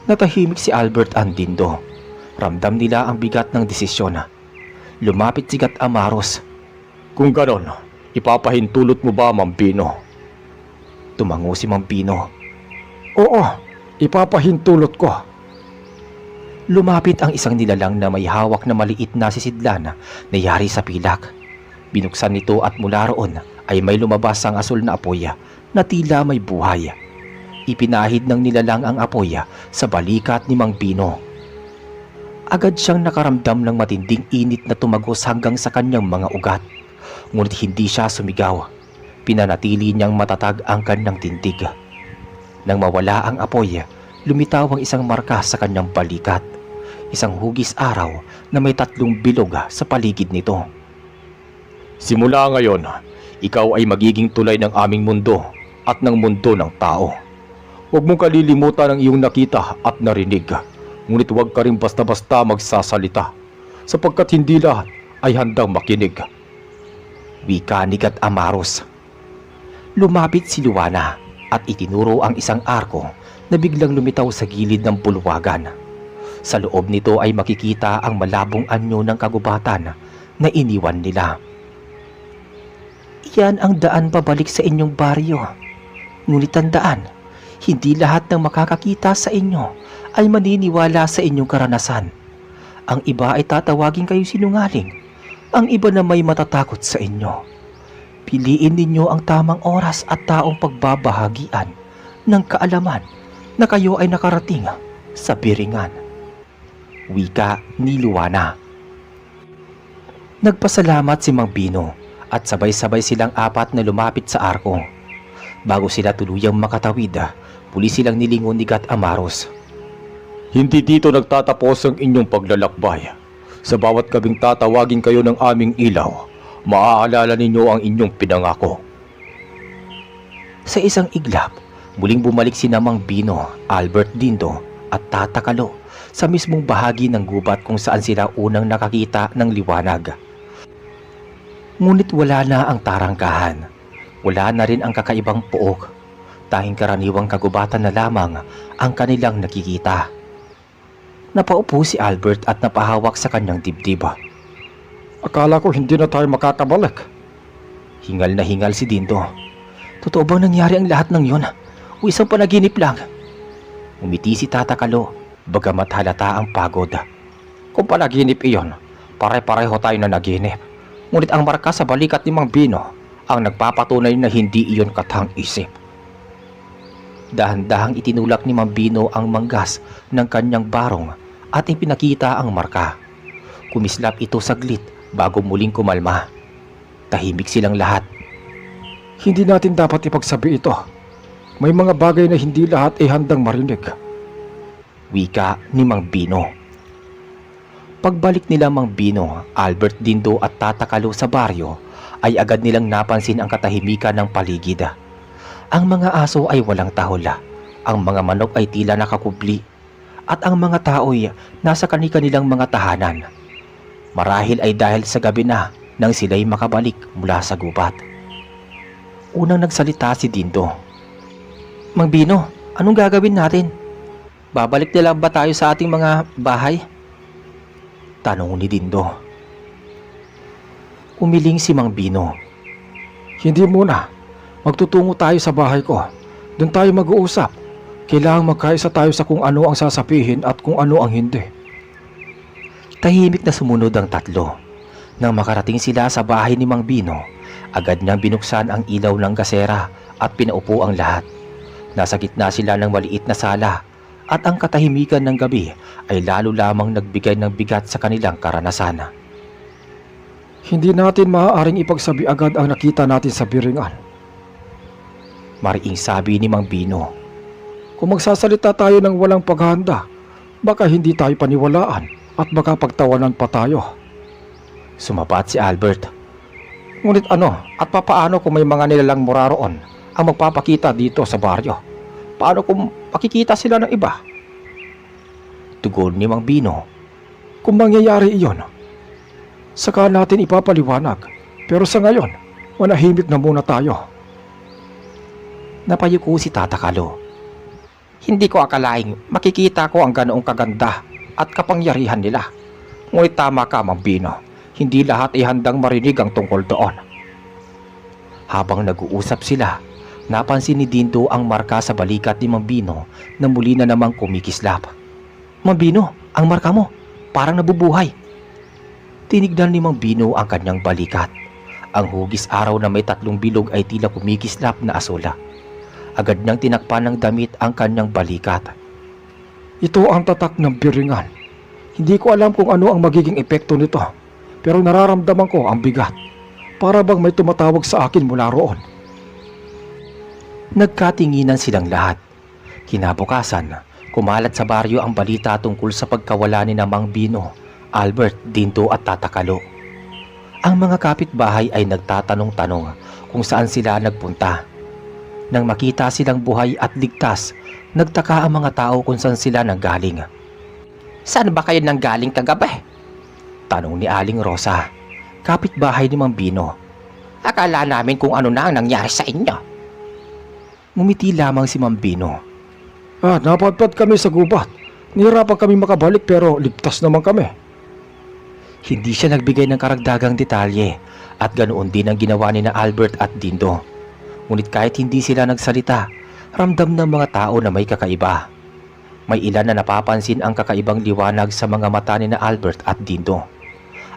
A: Natahimik si Albert Andindo. Ramdam nila ang bigat ng desisyon. Lumapit si Gat Amaros.
B: Kung ganon, ipapahintulot mo ba, Mang Bino?
A: Tumango si Mang Bino.
B: Oo, ipapahintulot ko.
A: Lumapit ang isang nilalang na may hawak na maliit na sisidlan na yari sa pilak. Binuksan nito at mula roon ay may lumabas ang asul na apoy na tila may buhay. Ipinahid ng nilalang ang apoy sa balikat ni Mang Bino. Agad siyang nakaramdam ng matinding init na tumagos hanggang sa kanyang mga ugat. Ngunit hindi siya sumigaw. Pinanatili niyang matatag ang kanyang tindig. Nang mawala ang apoy, lumitaw ang isang marka sa kanyang balikat. Isang hugis araw na may 3 bilog sa paligid nito.
B: Simula ngayon, ikaw ay magiging tulay ng aming mundo at ng mundo ng tao. Huwag mong kalilimutan ang iyong nakita at narinig. Ngunit huwag ka rin basta-basta magsasalita, sapagkat hindi lahat ay handang makinig.
A: Wika ni Gat Amaros. Lumapit si Luana at itinuro ang isang arko na biglang lumitaw sa gilid ng bulwagan. Sa loob nito ay makikita ang malabong anyo ng kagubatan na iniwan nila. Yan ang daan pabalik sa inyong baryo. Ngunit tandaan, hindi lahat ng makakakita sa inyo ay maniniwala sa inyong karanasan. Ang iba ay tatawagin kayo sinungaling. Ang iba na may matatakot sa inyo. Piliin ninyo ang tamang oras at taong pagbabahagian ng kaalaman na kayo ay nakarating sa biringan. Wika ni Luana. Nagpasalamat si Mang Bino at sabay-sabay silang 4 na lumapit sa arko. Bago sila tuluyang makatawid, muli silang nilingon ni Gat Amaros.
B: Hindi dito nagtatapos ang inyong paglalakbay. Sa bawat gabing tatawagin kayo ng aming ilaw, maaalala ninyo ang inyong pinangako.
A: Sa isang iglap, muling bumalik sina Mang Bino, Albert Dindo at Tata Kalo sa mismong bahagi ng gubat kung saan sila unang nakakita ng liwanag. Ngunit wala na ang tarangkahan. Wala na rin ang kakaibang puok. Tanging karaniwang kagubatan na lamang ang kanilang nakikita. Napaupo si Albert at napahawak sa kanyang dibdib.
B: Akala ko hindi na tayo makakabalik.
A: Hingal na hingal si Dindo. Totoo bang nangyari ang lahat ng yun? O isang panaginip lang? Umiti si Tata Kalo, bagamat halata ang pagod.
B: Kung panaginip iyon, pare-pareho tayo na naginip. Ngunit ang marka sa balikat ni Mang Bino ang nagpapatunay na hindi iyon katang-isip.
A: Dahan-dahang itinulak ni Mang Bino ang manggas ng kanyang barong at ipinakita ang marka. Kumislap ito saglit bago muling kumalma. Tahimik silang lahat.
B: Hindi natin dapat ipagsabi ito. May mga bagay na hindi lahat ay handang marinig.
A: Wika ni Mang Bino. Pagbalik nila Mang Bino, Albert Dindo at Tata Kalo sa baryo ay agad nilang napansin ang katahimikan ng paligid. Ang mga aso ay walang tahol, ang mga manok ay tila nakakubli, at ang mga tao ay nasa kani-kanilang mga tahanan. Marahil ay dahil sa gabi na nang sila'y makabalik mula sa gubat. Unang nagsalita si Dindo. Mang Bino, anong gagawin natin? Babalik na lang ba tayo sa ating mga bahay? Tanong ni Dindo. Umiling si Mang Bino.
B: Hindi muna. Magtutungo tayo sa bahay ko. Doon tayo mag-uusap. Kailangang magkaisa tayo sa kung ano ang sasabihin at kung ano ang hindi.
A: Tahimik na sumunod ang 3. Nang makarating sila sa bahay ni Mang Bino, agad niyang binuksan ang ilaw ng gasera at pinaupo ang lahat. Nasa gitna sila ng maliit na sala at ang katahimikan ng gabi ay lalo lamang nagbigay ng bigat sa kanilang karanasan.
B: Hindi natin maaaring ipagsabi agad ang nakita natin sa biringan.
A: Mariing sabi ni Mang Bino.
B: Kung magsasalita tayo ng walang paghahanda, baka hindi tayo paniwalaan at baka pagtawanan pa tayo.
A: Sumabat si Albert.
B: Ngunit ano at papaano kung may mga nilalang mura roon ang magpapakita dito sa baryo? Paano kung makikita sila ng iba?
A: Tugon ni Mang Bino.
B: Kung mangyayari iyon, saka natin ipapaliwanag. Pero sa ngayon, manahimik na muna tayo.
A: Napayuko si Tata Kalo. Hindi ko akalaing makikita ko ang ganoong kaganda at kapangyarihan nila. Ngunit tama ka, Mang Bino. Hindi lahat ay handang marinig ang tungkol doon. Habang nag-uusap sila, napansin ni Dindo ang marka sa balikat ni Mang Bino na muli na namang kumikislap. Mang Bino, ang marka mo, parang nabubuhay. Tinignan ni Mang Bino ang kanyang balikat. Ang hugis araw na may 3 bilog ay tila kumikislap na asula. Agad niyang tinakpan ng damit ang kanyang balikat.
B: Ito ang tatak ng biringan. Hindi ko alam kung ano ang magiging epekto nito, pero nararamdaman ko ang bigat. Para bang may tumatawag sa akin mula roon.
A: Nagkatinginan silang lahat. Kinabukasan, kumalat sa baryo ang balita tungkol sa pagkawala ni Mang Bino, Albert, Dindo at Tata Kalo. Ang mga kapitbahay ay nagtatanong-tanong kung saan sila nagpunta. Nang makita silang buhay at ligtas, nagtaka ang mga tao kung saan sila nanggaling. Saan ba kayo nanggaling kagabi? Tanong ni Aling Rosa, kapitbahay ni Mang Bino. Akala namin kung ano na ang nangyari sa inyo. Ngumiti lamang si Mang Bino.
B: Napadpad kami sa gubat. Nihirapan kami makabalik pero ligtas naman kami.
A: Hindi siya nagbigay ng karagdagang detalye at ganoon din ang ginawa ni na Albert at Dindo. Ngunit kahit hindi sila nagsalita, ramdam ng mga tao na may kakaiba. May ilan na napapansin ang kakaibang liwanag sa mga mata ni na Albert at Dindo.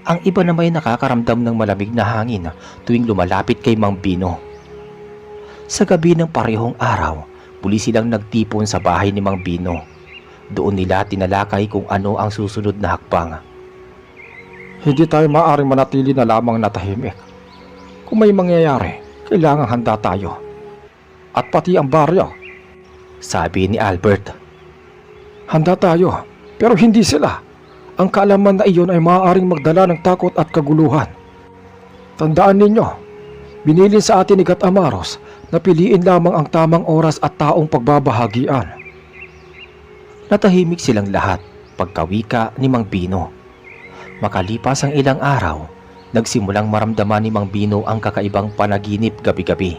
A: Ang iba na may nakakaramdam ng malamig na hangin tuwing lumalapit kay Mang Bino. Sa gabi ng parehong araw, muli silang nagtipon sa bahay ni Mang Bino. Doon nila tinalakay kung ano ang susunod na hakbang.
B: Hindi tayo maaaring manatili na lamang natahimik. Kung may mangyayari, kailangang handa tayo. At pati ang baryo.
A: Sabi ni Albert.
B: Handa tayo, pero hindi sila. Ang kaalaman na iyon ay maaaring magdala ng takot at kaguluhan. Tandaan ninyo, binilin sa atin ni Gat Amaros na piliin lamang ang tamang oras at taong pagbabahagian.
A: Natahimik silang lahat pagkawika ni Mang Bino. Makalipas ang ilang araw, nagsimulang maramdaman ni Mang Bino ang kakaibang panaginip gabi-gabi.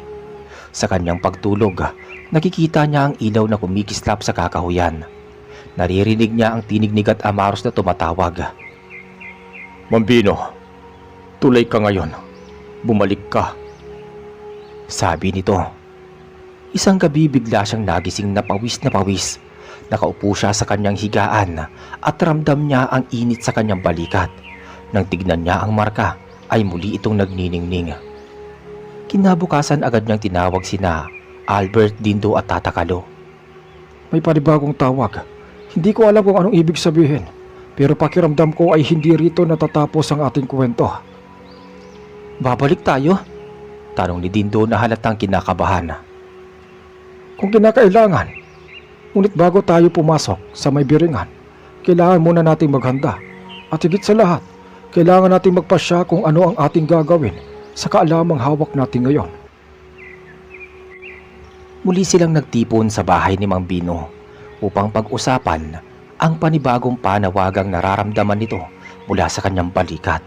A: Sa kanyang pagtulog, nakikita niya ang ilaw na kumikislap sa kakahuyan. Naririnig niya ang tinig ni Gat Amaros na tumatawag.
B: Mang Bino, tulay ka ngayon. Bumalik ka.
A: Sabi nito. Isang gabi bigla siyang nagising na pawis. Nakaupo siya sa kanyang higaan at ramdam niya ang init sa kanyang balikat. Nang tignan niya ang marka, ay muli itong nagniningning. Kinabukasan agad niyang tinawag sina Albert, Dindo at Tata Kalo.
B: May panibagong tawag. Hindi ko alam kung anong ibig sabihin, pero pakiramdam ko ay hindi rito natatapos ang ating kwento.
A: Babalik tayo? Tanong ni Dindo na halatang kinakabahan.
B: Kung kinakailangan. Ngunit bago tayo pumasok sa may biringan, kailangan muna nating maghanda. At higit sa lahat, kailangan nating magpasya kung ano ang ating gagawin sa kaalamang hawak natin ngayon.
A: Muli silang nagtipon sa bahay ni Mang Bino upang pag-usapan ang panibagong panawagang nararamdaman nito mula sa kanyang balikat.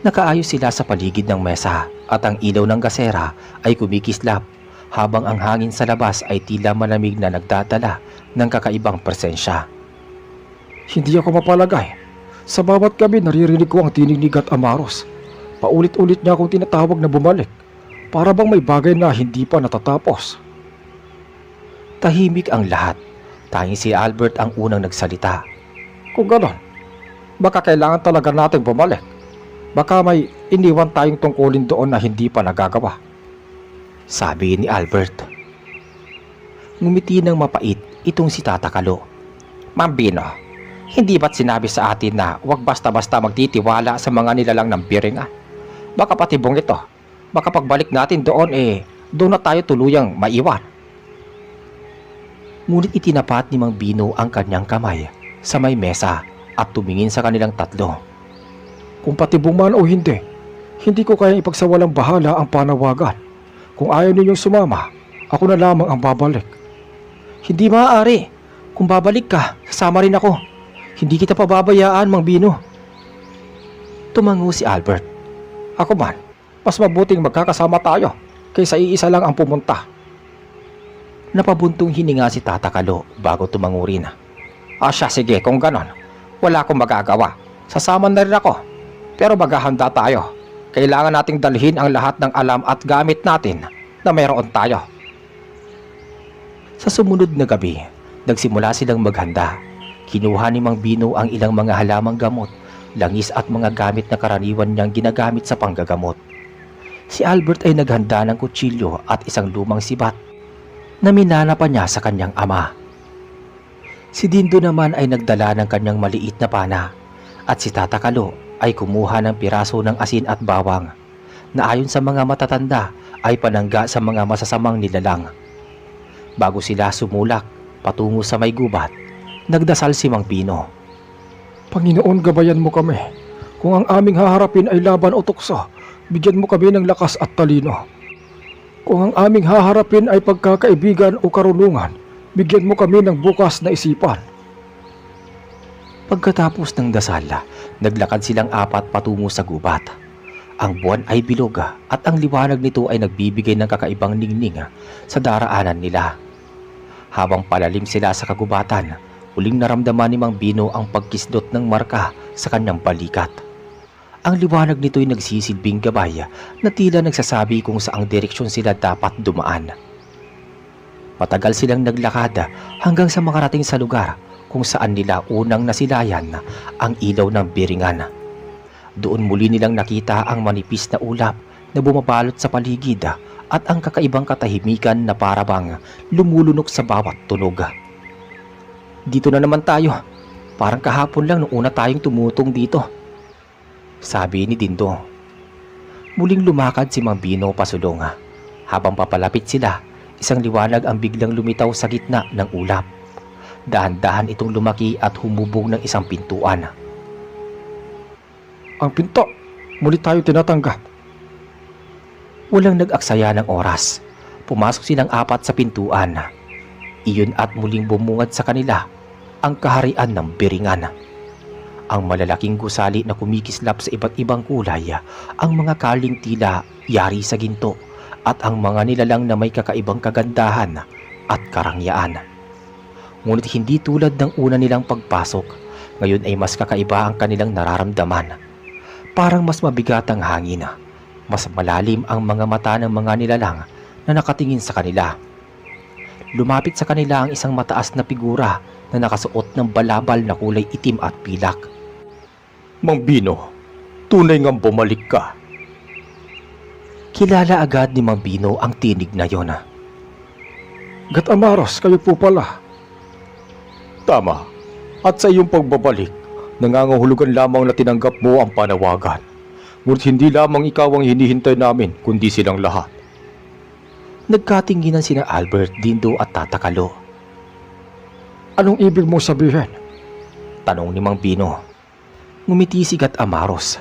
A: Nakaayos sila sa paligid ng mesa at ang ilaw ng gasera ay kumikislap habang ang hangin sa labas ay tila malamig na nagdadala ng kakaibang presensya.
B: Hindi ako mapalagay. Sa bawat gabi naririnig ko ang tinig ni Gat Amaros. Paulit-ulit niya akong tinatawag na bumalik. Para bang may bagay na hindi pa natatapos.
A: Tahimik ang lahat. Tanging si Albert ang unang nagsalita.
B: Kung ganon, baka kailangan talaga natin bumalik. Baka may iniwan tayong tungkulin doon na hindi pa nagagawa.
A: Sabi ni Albert. Ngumiti ng mapait itong si Tata Kalo. Mang Bino, hindi ba't sinabi sa atin na huwag basta-basta magtitiwala sa mga nilalang ng biringan? Baka patibong ito. Baka pagbalik natin doon doon na tayo tuluyang maiwan. Ngunit itinapat ni Mang Bino ang kanyang kamay sa may mesa at tumingin sa kanilang tatlo.
B: Kung patibong man o hindi,
D: Hindi ko kayang ipagsawalang bahala ang panawagan. Kung ayaw ninyong sumama, ako na lamang ang babalik.
A: Hindi maaari. Kung babalik ka, sasama rin ako. Hindi kita pababayaan, Mang Bino. Tumango si Albert.
D: Ako man, mas mabuting magkakasama tayo kaysa iisa lang ang pumunta.
A: Napabuntong hininga si Tata Kalo bago tumango rin.
D: Siya, sige, kung ganon, wala akong magagawa. Sasama na rin ako. Pero maghahanda tayo. Kailangan nating dalhin ang lahat ng alam at gamit natin na mayroon tayo.
A: Sa sumunod na gabi, nagsimula silang maghanda. Kinuha ni Mang Bino ang ilang mga halamang gamot, langis at mga gamit na karaniwan niyang ginagamit sa panggagamot. Si Albert ay naghanda ng kutsilyo at isang lumang sibat na minana pa niya sa kanyang ama. Si Dindo naman ay nagdala ng kanyang maliit na pana at si Tata Kalo ay kumuha ng piraso ng asin at bawang na ayon sa mga matatanda ay panangga sa mga masasamang nilalang. Bago sila sumulak patungo sa may gubat, nagdasal si Mang Bino.
D: Panginoon, gabayan mo kami. Kung ang aming haharapin ay laban o tukso, bigyan mo kami ng lakas at talino. Kung ang aming haharapin ay pagkakaibigan o karunungan, bigyan mo kami ng bukas na isipan.
A: Pagkatapos ng dasal, naglakad silang apat patungo sa gubat. Ang buwan ay bilog at ang liwanag nito ay nagbibigay ng kakaibang ningning sa daraanan nila. Habang palalim sila sa kagubatan, huling naramdaman ni Mang Bino ang pagkislot ng marka sa kanyang balikat. Ang liwanag nito ay nagsisilbing gabay na tila nagsasabi kung saang direksyon sila dapat dumaan. Matagal silang naglakad hanggang sa makarating sa lugar kung saan nila unang nasilayan ang ilaw ng biringan. Doon muli nilang nakita ang manipis na ulap na bumabalot sa paligid at ang kakaibang katahimikan na parabang lumulunok sa bawat tunog. Dito na naman tayo. Parang kahapon lang nung una tayong tumutong dito, sabi ni Dindo. Muling lumakad si Mang Bino pasulong. Habang papalapit sila, isang liwanag ang biglang lumitaw sa gitna ng ulap. Dahan-dahan itong lumaki at humubog ng isang pintuan.
D: Ang pinto, muli tayo tinatanggap.
A: Walang nag-aksaya ng oras. Pumasok silang apat sa pintuan. Iyon at muling bumungad sa kanila ang kaharian ng biringan. Ang malalaking gusali na kumikislap sa iba't ibang kulay, ang mga kaling tila yari sa ginto at ang mga nilalang na may kakaibang kagandahan at karangyaan. Ngunit hindi tulad ng una nilang pagpasok, ngayon ay mas kakaiba ang kanilang nararamdaman. Parang mas mabigat ang hangin, mas malalim ang mga mata ng mga nilalang na nakatingin sa kanila. Lumapit sa kanila ang isang mataas na figura na nakasuot ng balabal na kulay itim at pilak.
B: Mang Bino, tunay ngang bumalik ka.
A: Kilala agad ni Mang Bino ang tinig na yon.
D: Gat Amaros, kayo po pala.
B: Tama. At sa iyong pagbabalik, nangangahulugan lamang na tinanggap mo ang panawagan. Ngunit hindi lamang ikaw ang hinihintay namin, kundi silang lahat.
A: Nagkatinginan sina Albert, Dindo at Tata Kalo.
D: Anong ibig mo sabihin?
A: Tanong ni Mang Bino. Ngumiti si Gat Amaros.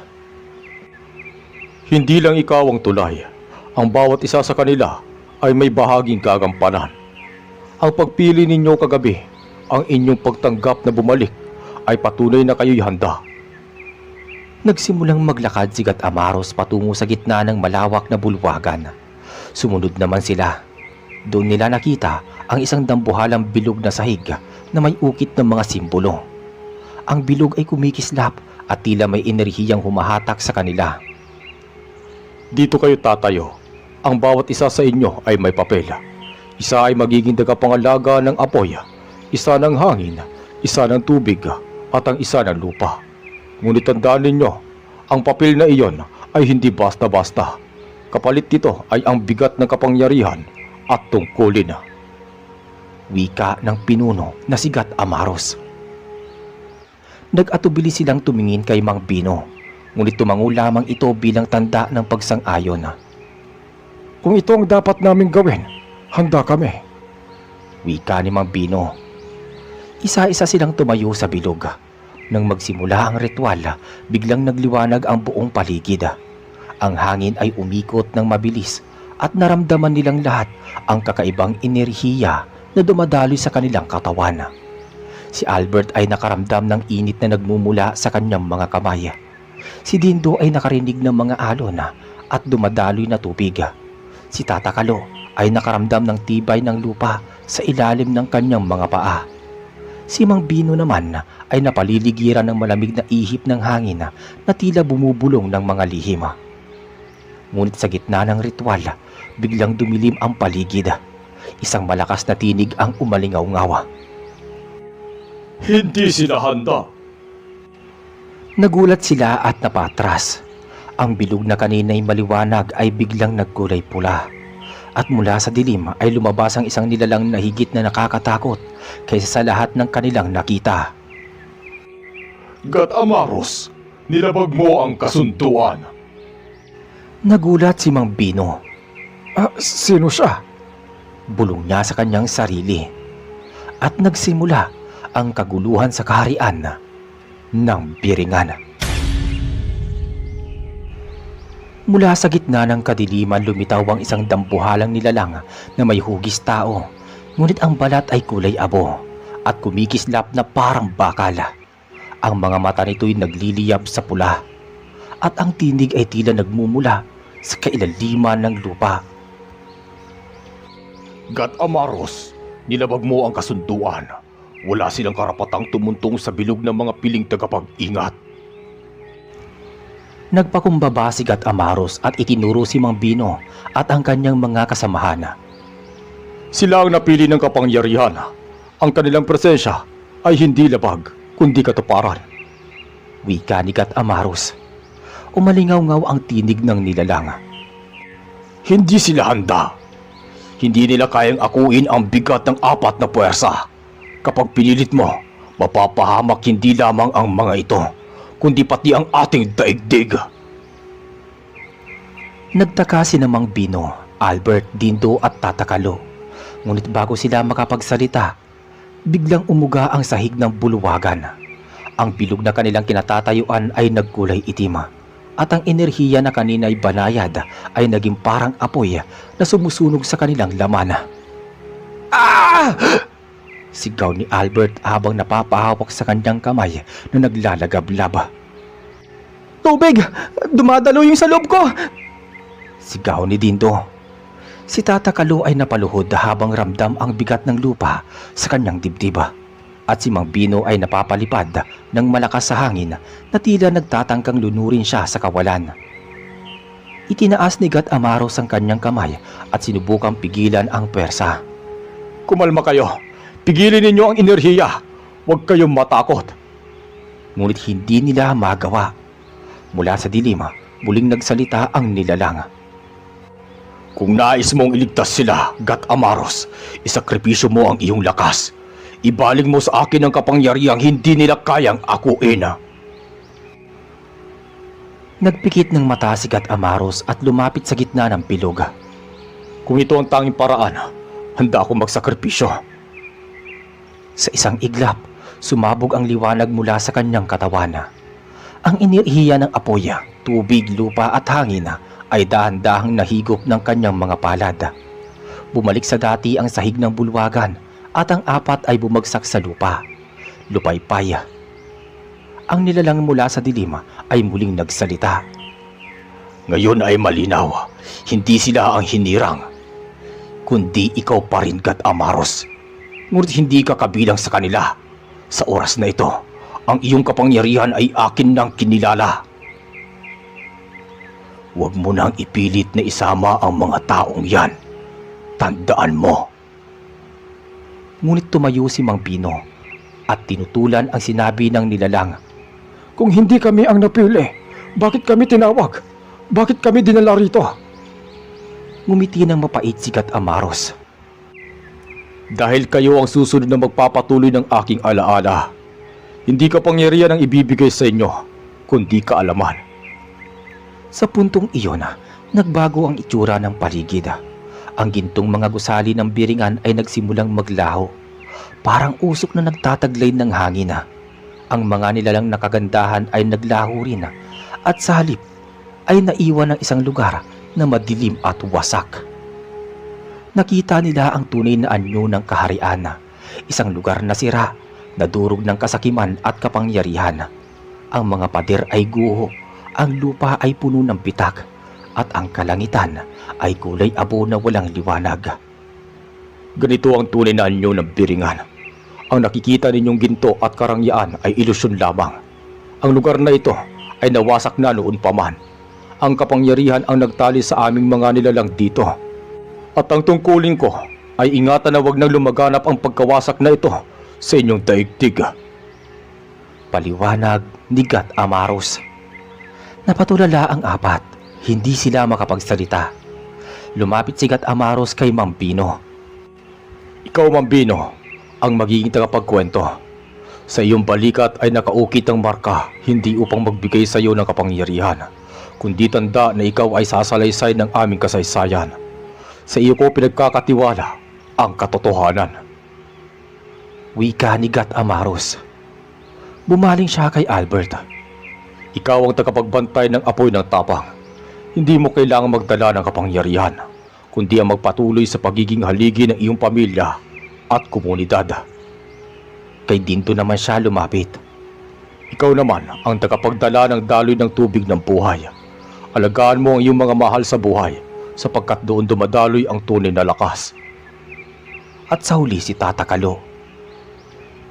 B: Hindi lang ikaw ang tulay. Ang bawat isa sa kanila ay may bahaging kagampanan. Ang pagpili ninyo kagabi, ang inyong pagtanggap na bumalik, ay patunay na kayo'y handa.
A: Nagsimulang maglakad si Gat Amaros patungo sa gitna ng malawak na bulwagan. Sumunod naman sila. Doon nila nakita ang isang dambuhalang bilog na sahig na may ukit ng mga simbolo. Ang bilog ay kumikislap at tila may enerhiyang humahatak sa kanila.
B: Dito kayo tatayo. Ang bawat isa sa inyo ay may papel. Isa ay magiging tagapangalaga ng apoy, isa ng hangin, isa ng tubig, at ang isa ng lupa. Ngunit tandaan ninyo, ang papel na iyon ay hindi basta-basta. Kapalit dito ay ang bigat ng kapangyarihan at tungkulin.
A: Wika ng pinuno na si Gat Amaros. Nag-atubili silang tumingin kay Mang Bino, ngunit tumango lamang ito bilang tanda ng pagsang-ayon.
D: Kung ito ang dapat naming gawin, handa kami.
A: Wika ni Mang Bino. Isa-isa silang tumayo sa bilog. Nang magsimula ang ritual, biglang nagliwanag ang buong paligid. Ang hangin ay umikot ng mabilis at naramdaman nilang lahat ang kakaibang enerhiya na dumadaloy sa kanilang katawan. Si Albert ay nakaramdam ng init na nagmumula sa kanyang mga kamay. Si Dindo ay nakarinig ng mga alon at dumadaloy na tubig. Si Tata Kalo ay nakaramdam ng tibay ng lupa sa ilalim ng kanyang mga paa. Si Mang Bino naman ay napaliligiran ng malamig na ihip ng hangin na tila bumubulong ng mga lihim. Ngunit sa gitna ng ritual, biglang dumilim ang paligid. Isang malakas na tinig ang umalingaw-ngaw.
B: Hindi sila handa.
A: Nagulat sila at napatras. Ang bilog na kanina'y maliwanag ay biglang nagkulay pula. At mula sa dilim ay lumabas ang isang nilalang na higit na nakakatakot kaysa sa lahat ng kanilang nakita.
B: God Amaros, nilabag mo ang kasunduan.
A: Nagulat si Mang Bino.
D: Sino siya?
A: Bulong niya sa kanyang sarili. At nagsimula ang kaguluhan sa kaharian ng Biringan. Mula sa gitna ng kadiliman lumitaw ang isang dambuhalang nilalang na may hugis tao, ngunit ang balat ay kulay abo at kumikislap na parang bakal. Ang mga mata nito'y nagliliyab sa pula at ang tinig ay tila nagmumula sa kailaliman ng lupa.
B: God Amaros, nilabag mo ang kasunduan. Wala silang karapatang tumuntong sa bilog ng mga piling tagapag-ingat.
A: Nagpakumbaba si God Amaros at itinuro si Mang Bino at ang kanyang mga kasamahan.
B: Sila ang napili ng kapangyarihan. Ang kanilang presensya ay hindi labag, kundi katuparan.
A: Wika ni God Amaros. Umalingaw-ngaw ang tinig ng nilalang.
B: Hindi sila handa. Hindi nila kayang akuin ang bigat ng 4 na puwersa. Kapag pinilit mo, mapapahamak hindi lamang ang mga ito, kundi pati ang ating daigdig.
A: Nagtaka si Mang Bino, Albert, Dindo at Tata Kalo. Ngunit bago sila makapagsalita, biglang umuga ang sahig ng buluwagan. Ang bilog na kanilang kinatatayuan ay nagkulay itim at ang enerhiya na kanina'y banayad ay naging parang apoy na sumusunog sa kanilang laman. Ah! Sigaw ni Albert habang napapahawak sa kanyang kamay na naglalagablab. Tubig! Dumadalo yung sa loob ko! Sigaw ni Dindo. Si Tata Kalo ay napaluhod habang ramdam ang bigat ng lupa sa kanyang dibdib. At si Mang Bino ay napapalipad ng malakas sa hangin na tila nagtatangkang lunurin siya sa kawalan. Itinaas ni God Amaros ang kanyang kamay at sinubukang pigilan ang pwersa.
B: Kumalma kayo. Pigilin ninyo ang enerhiya. Huwag kayong matakot.
A: Ngunit hindi nila magawa. Mula sa dilim, muling nagsalita ang nilalang.
B: Kung nais mong iligtas sila, God Amaros, isakripisyo mo ang iyong lakas. Ibaling mo sa akin ang kapangyarihang hindi nila kayang akuin.
A: Nagpikit ng mata si God Amaros at lumapit sa gitna ng bilog.
B: Kung ito ang tanging paraan, handa akong magsakripisyo.
A: Sa isang iglap, sumabog ang liwanag mula sa kanyang katawan. Ang enerhiya ng apoy, tubig, lupa at hangin ay dahan-dahang nahigop ng kanyang mga palad. Bumalik sa dati ang sahig ng bulwagan at ang 4 ay bumagsak sa lupa. Lupaypay. Ang nilalang mula sa dilim ay muling nagsalita.
B: Ngayon ay malinaw, hindi sila ang hinirang, kundi ikaw pa rin, God Amaros. Ngunit hindi ka kabilang sa kanila. Sa oras na ito, ang iyong kapangyarihan ay akin nang kinilala. Huwag mo nang ipilit na isama ang mga taong yan. Tandaan mo.
A: Ngunit tumayo si Mang Bino at tinutulan ang sinabi ng nilalang.
D: Kung hindi kami ang napili, bakit kami tinawag? Bakit kami dinala rito?
A: Ngumiti ng mapait si God Amaros.
B: Dahil kayo ang susunod na magpapatuloy ng aking alaala. Hindi kapangyarihan ang ibibigay sa inyo, kundi kaalaman.
A: Sa puntong iyon, nagbago ang itsura ng paligid. Ang gintong mga gusali ng Biringan ay nagsimulang maglaho. Parang usok na nagtataglay ng hangin. Ang mga nilalang nakagandahan ay naglaho rin at sa halip ay naiwan ng isang lugar na madilim at wasak. Nakita nila ang tunay na anyo ng kaharian, isang lugar na sira, nadurog ng kasakiman at kapangyarihan. Ang mga pader ay guho, ang lupa ay puno ng pitak, at ang kalangitan ay kulay abo na walang liwanag.
B: Ganito ang tunay na anyo ng Biringan. Ang nakikita ninyong ginto at karangyaan ay ilusyon lamang. Ang lugar na ito ay nawasak na noon pa man. Ang kapangyarihan ang nagtali sa aming mga nilalang dito. At ang tungkulin ko ay ingatan na wag nang lumaganap ang pagkawasak na ito sa inyong daigdig.
A: Paliwanag ni Gat Amaros. Napatulala ang apat, hindi sila makapagsalita. Lumapit si Gat Amaros kay Mambino.
B: Ikaw, Mambino, ang magiging tagapagkwento. Sa iyong balikat ay nakaukit ang marka, hindi upang magbigay sa iyo ng kapangyarihan, kundi tanda na ikaw ay sasalaysay ng aming kasaysayan. Sa iyo ko pinagkakatiwala ang katotohanan.
A: Wika ni Gat Amaros. Bumaling siya kay Albert.
B: Ikaw ang tagapagbantay ng apoy ng tapang. Hindi mo kailangang magdala ng kapangyarihan, kundi ang magpatuloy sa pagiging haligi ng iyong pamilya at komunidad.
A: Kay Dinto naman siya lumapit.
B: Ikaw naman ang tagapagdala ng daloy ng tubig ng buhay. Alagaan mo ang iyong mga mahal sa buhay, sapagkat doon dumadaloy ang tunay na lakas.
A: At sa huli si Tata Kalo.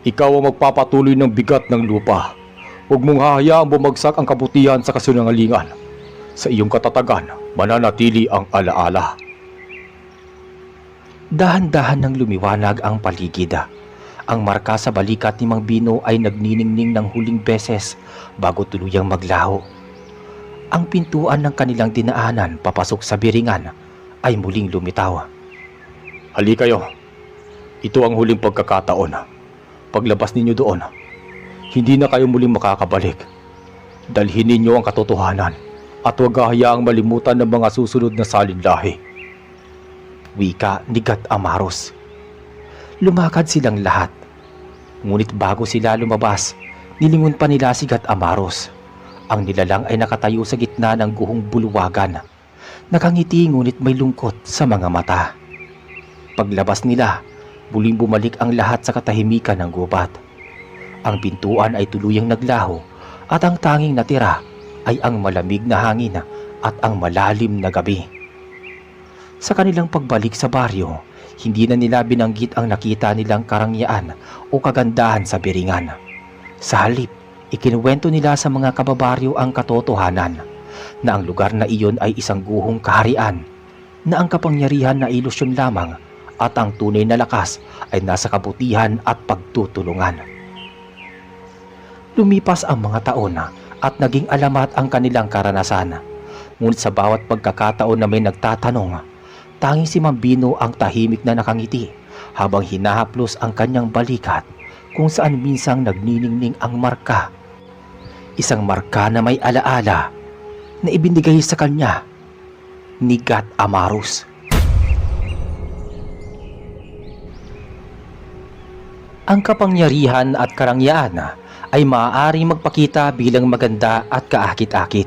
B: Ikaw ang magpapatuloy ng bigat ng lupa. Huwag mong hahayaang bumagsak ang kabutihan sa kasinungalingan. Sa iyong katatagan, mananatili ang alaala.
A: Dahan-dahan nang lumiwanag ang paligid. Ang marka sa balikat ni Mang Bino ay nagniningning ng huling beses bago tuluyang maglaho. Ang pintuan ng kanilang dinaanan papasok sa Biringan ay muling lumitaw.
B: Hali kayo. Ito ang huling pagkakataon. Paglabas ninyo doon, hindi na kayo muling makakabalik. Dalhin ninyo ang katotohanan at huwag hahayaang malimutan ng mga susunod na salinlahi.
A: Wika ni Gat Amaros. Lumakad silang lahat. Ngunit bago sila lumabas, nilingon pa nila si Gat Amaros. Ang nilalang ay nakatayo sa gitna ng guhong buluwagan. Nakangiti ngunit may lungkot sa mga mata. Paglabas nila, muling bumalik ang lahat sa katahimikan ng gubat. Ang pintuan ay tuluyang naglaho at ang tanging natira ay ang malamig na hangin at ang malalim na gabi. Sa kanilang pagbalik sa baryo, hindi na nila binanggit ang nakita nilang karangyaan o kagandahan sa Biringan. Sa halip, ikinuwento nila sa mga kababaryo ang katotohanan na ang lugar na iyon ay isang guhong kaharian, na ang kapangyarihan na ilusyon lamang at ang tunay na lakas ay nasa kabutihan at pagtutulungan. Lumipas ang mga taon at naging alamat ang kanilang karanasan. Ngunit sa bawat pagkakataon na may nagtatanong, tanging si Mambino ang tahimik na nakangiti habang hinahaplos ang kanyang balikat kung saan minsang nagniningning ang marka. Isang marka na may alaala na ibinigay sa kanya ni Gat Amaros. Ang kapangyarihan at karangyaan ay maaaring magpakita bilang maganda at kaakit-akit.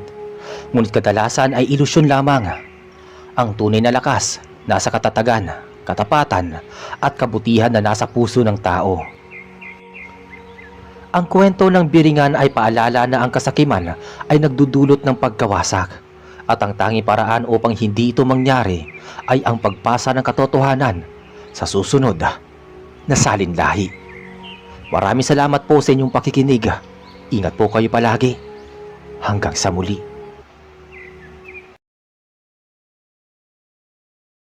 A: Ngunit kadalasan ay ilusyon lamang. Ang tunay na lakas nasa katatagan, katapatan at kabutihan na nasa puso ng tao. Ang kwento ng Biringan ay paalala na ang kasakiman ay nagdudulot ng pagkawasak. At ang tanging paraan upang hindi ito mangyari ay ang pagpasa ng katotohanan sa susunod na salinlahi. Maraming salamat po sa inyong pakikinig. Ingat po kayo palagi. Hanggang sa muli.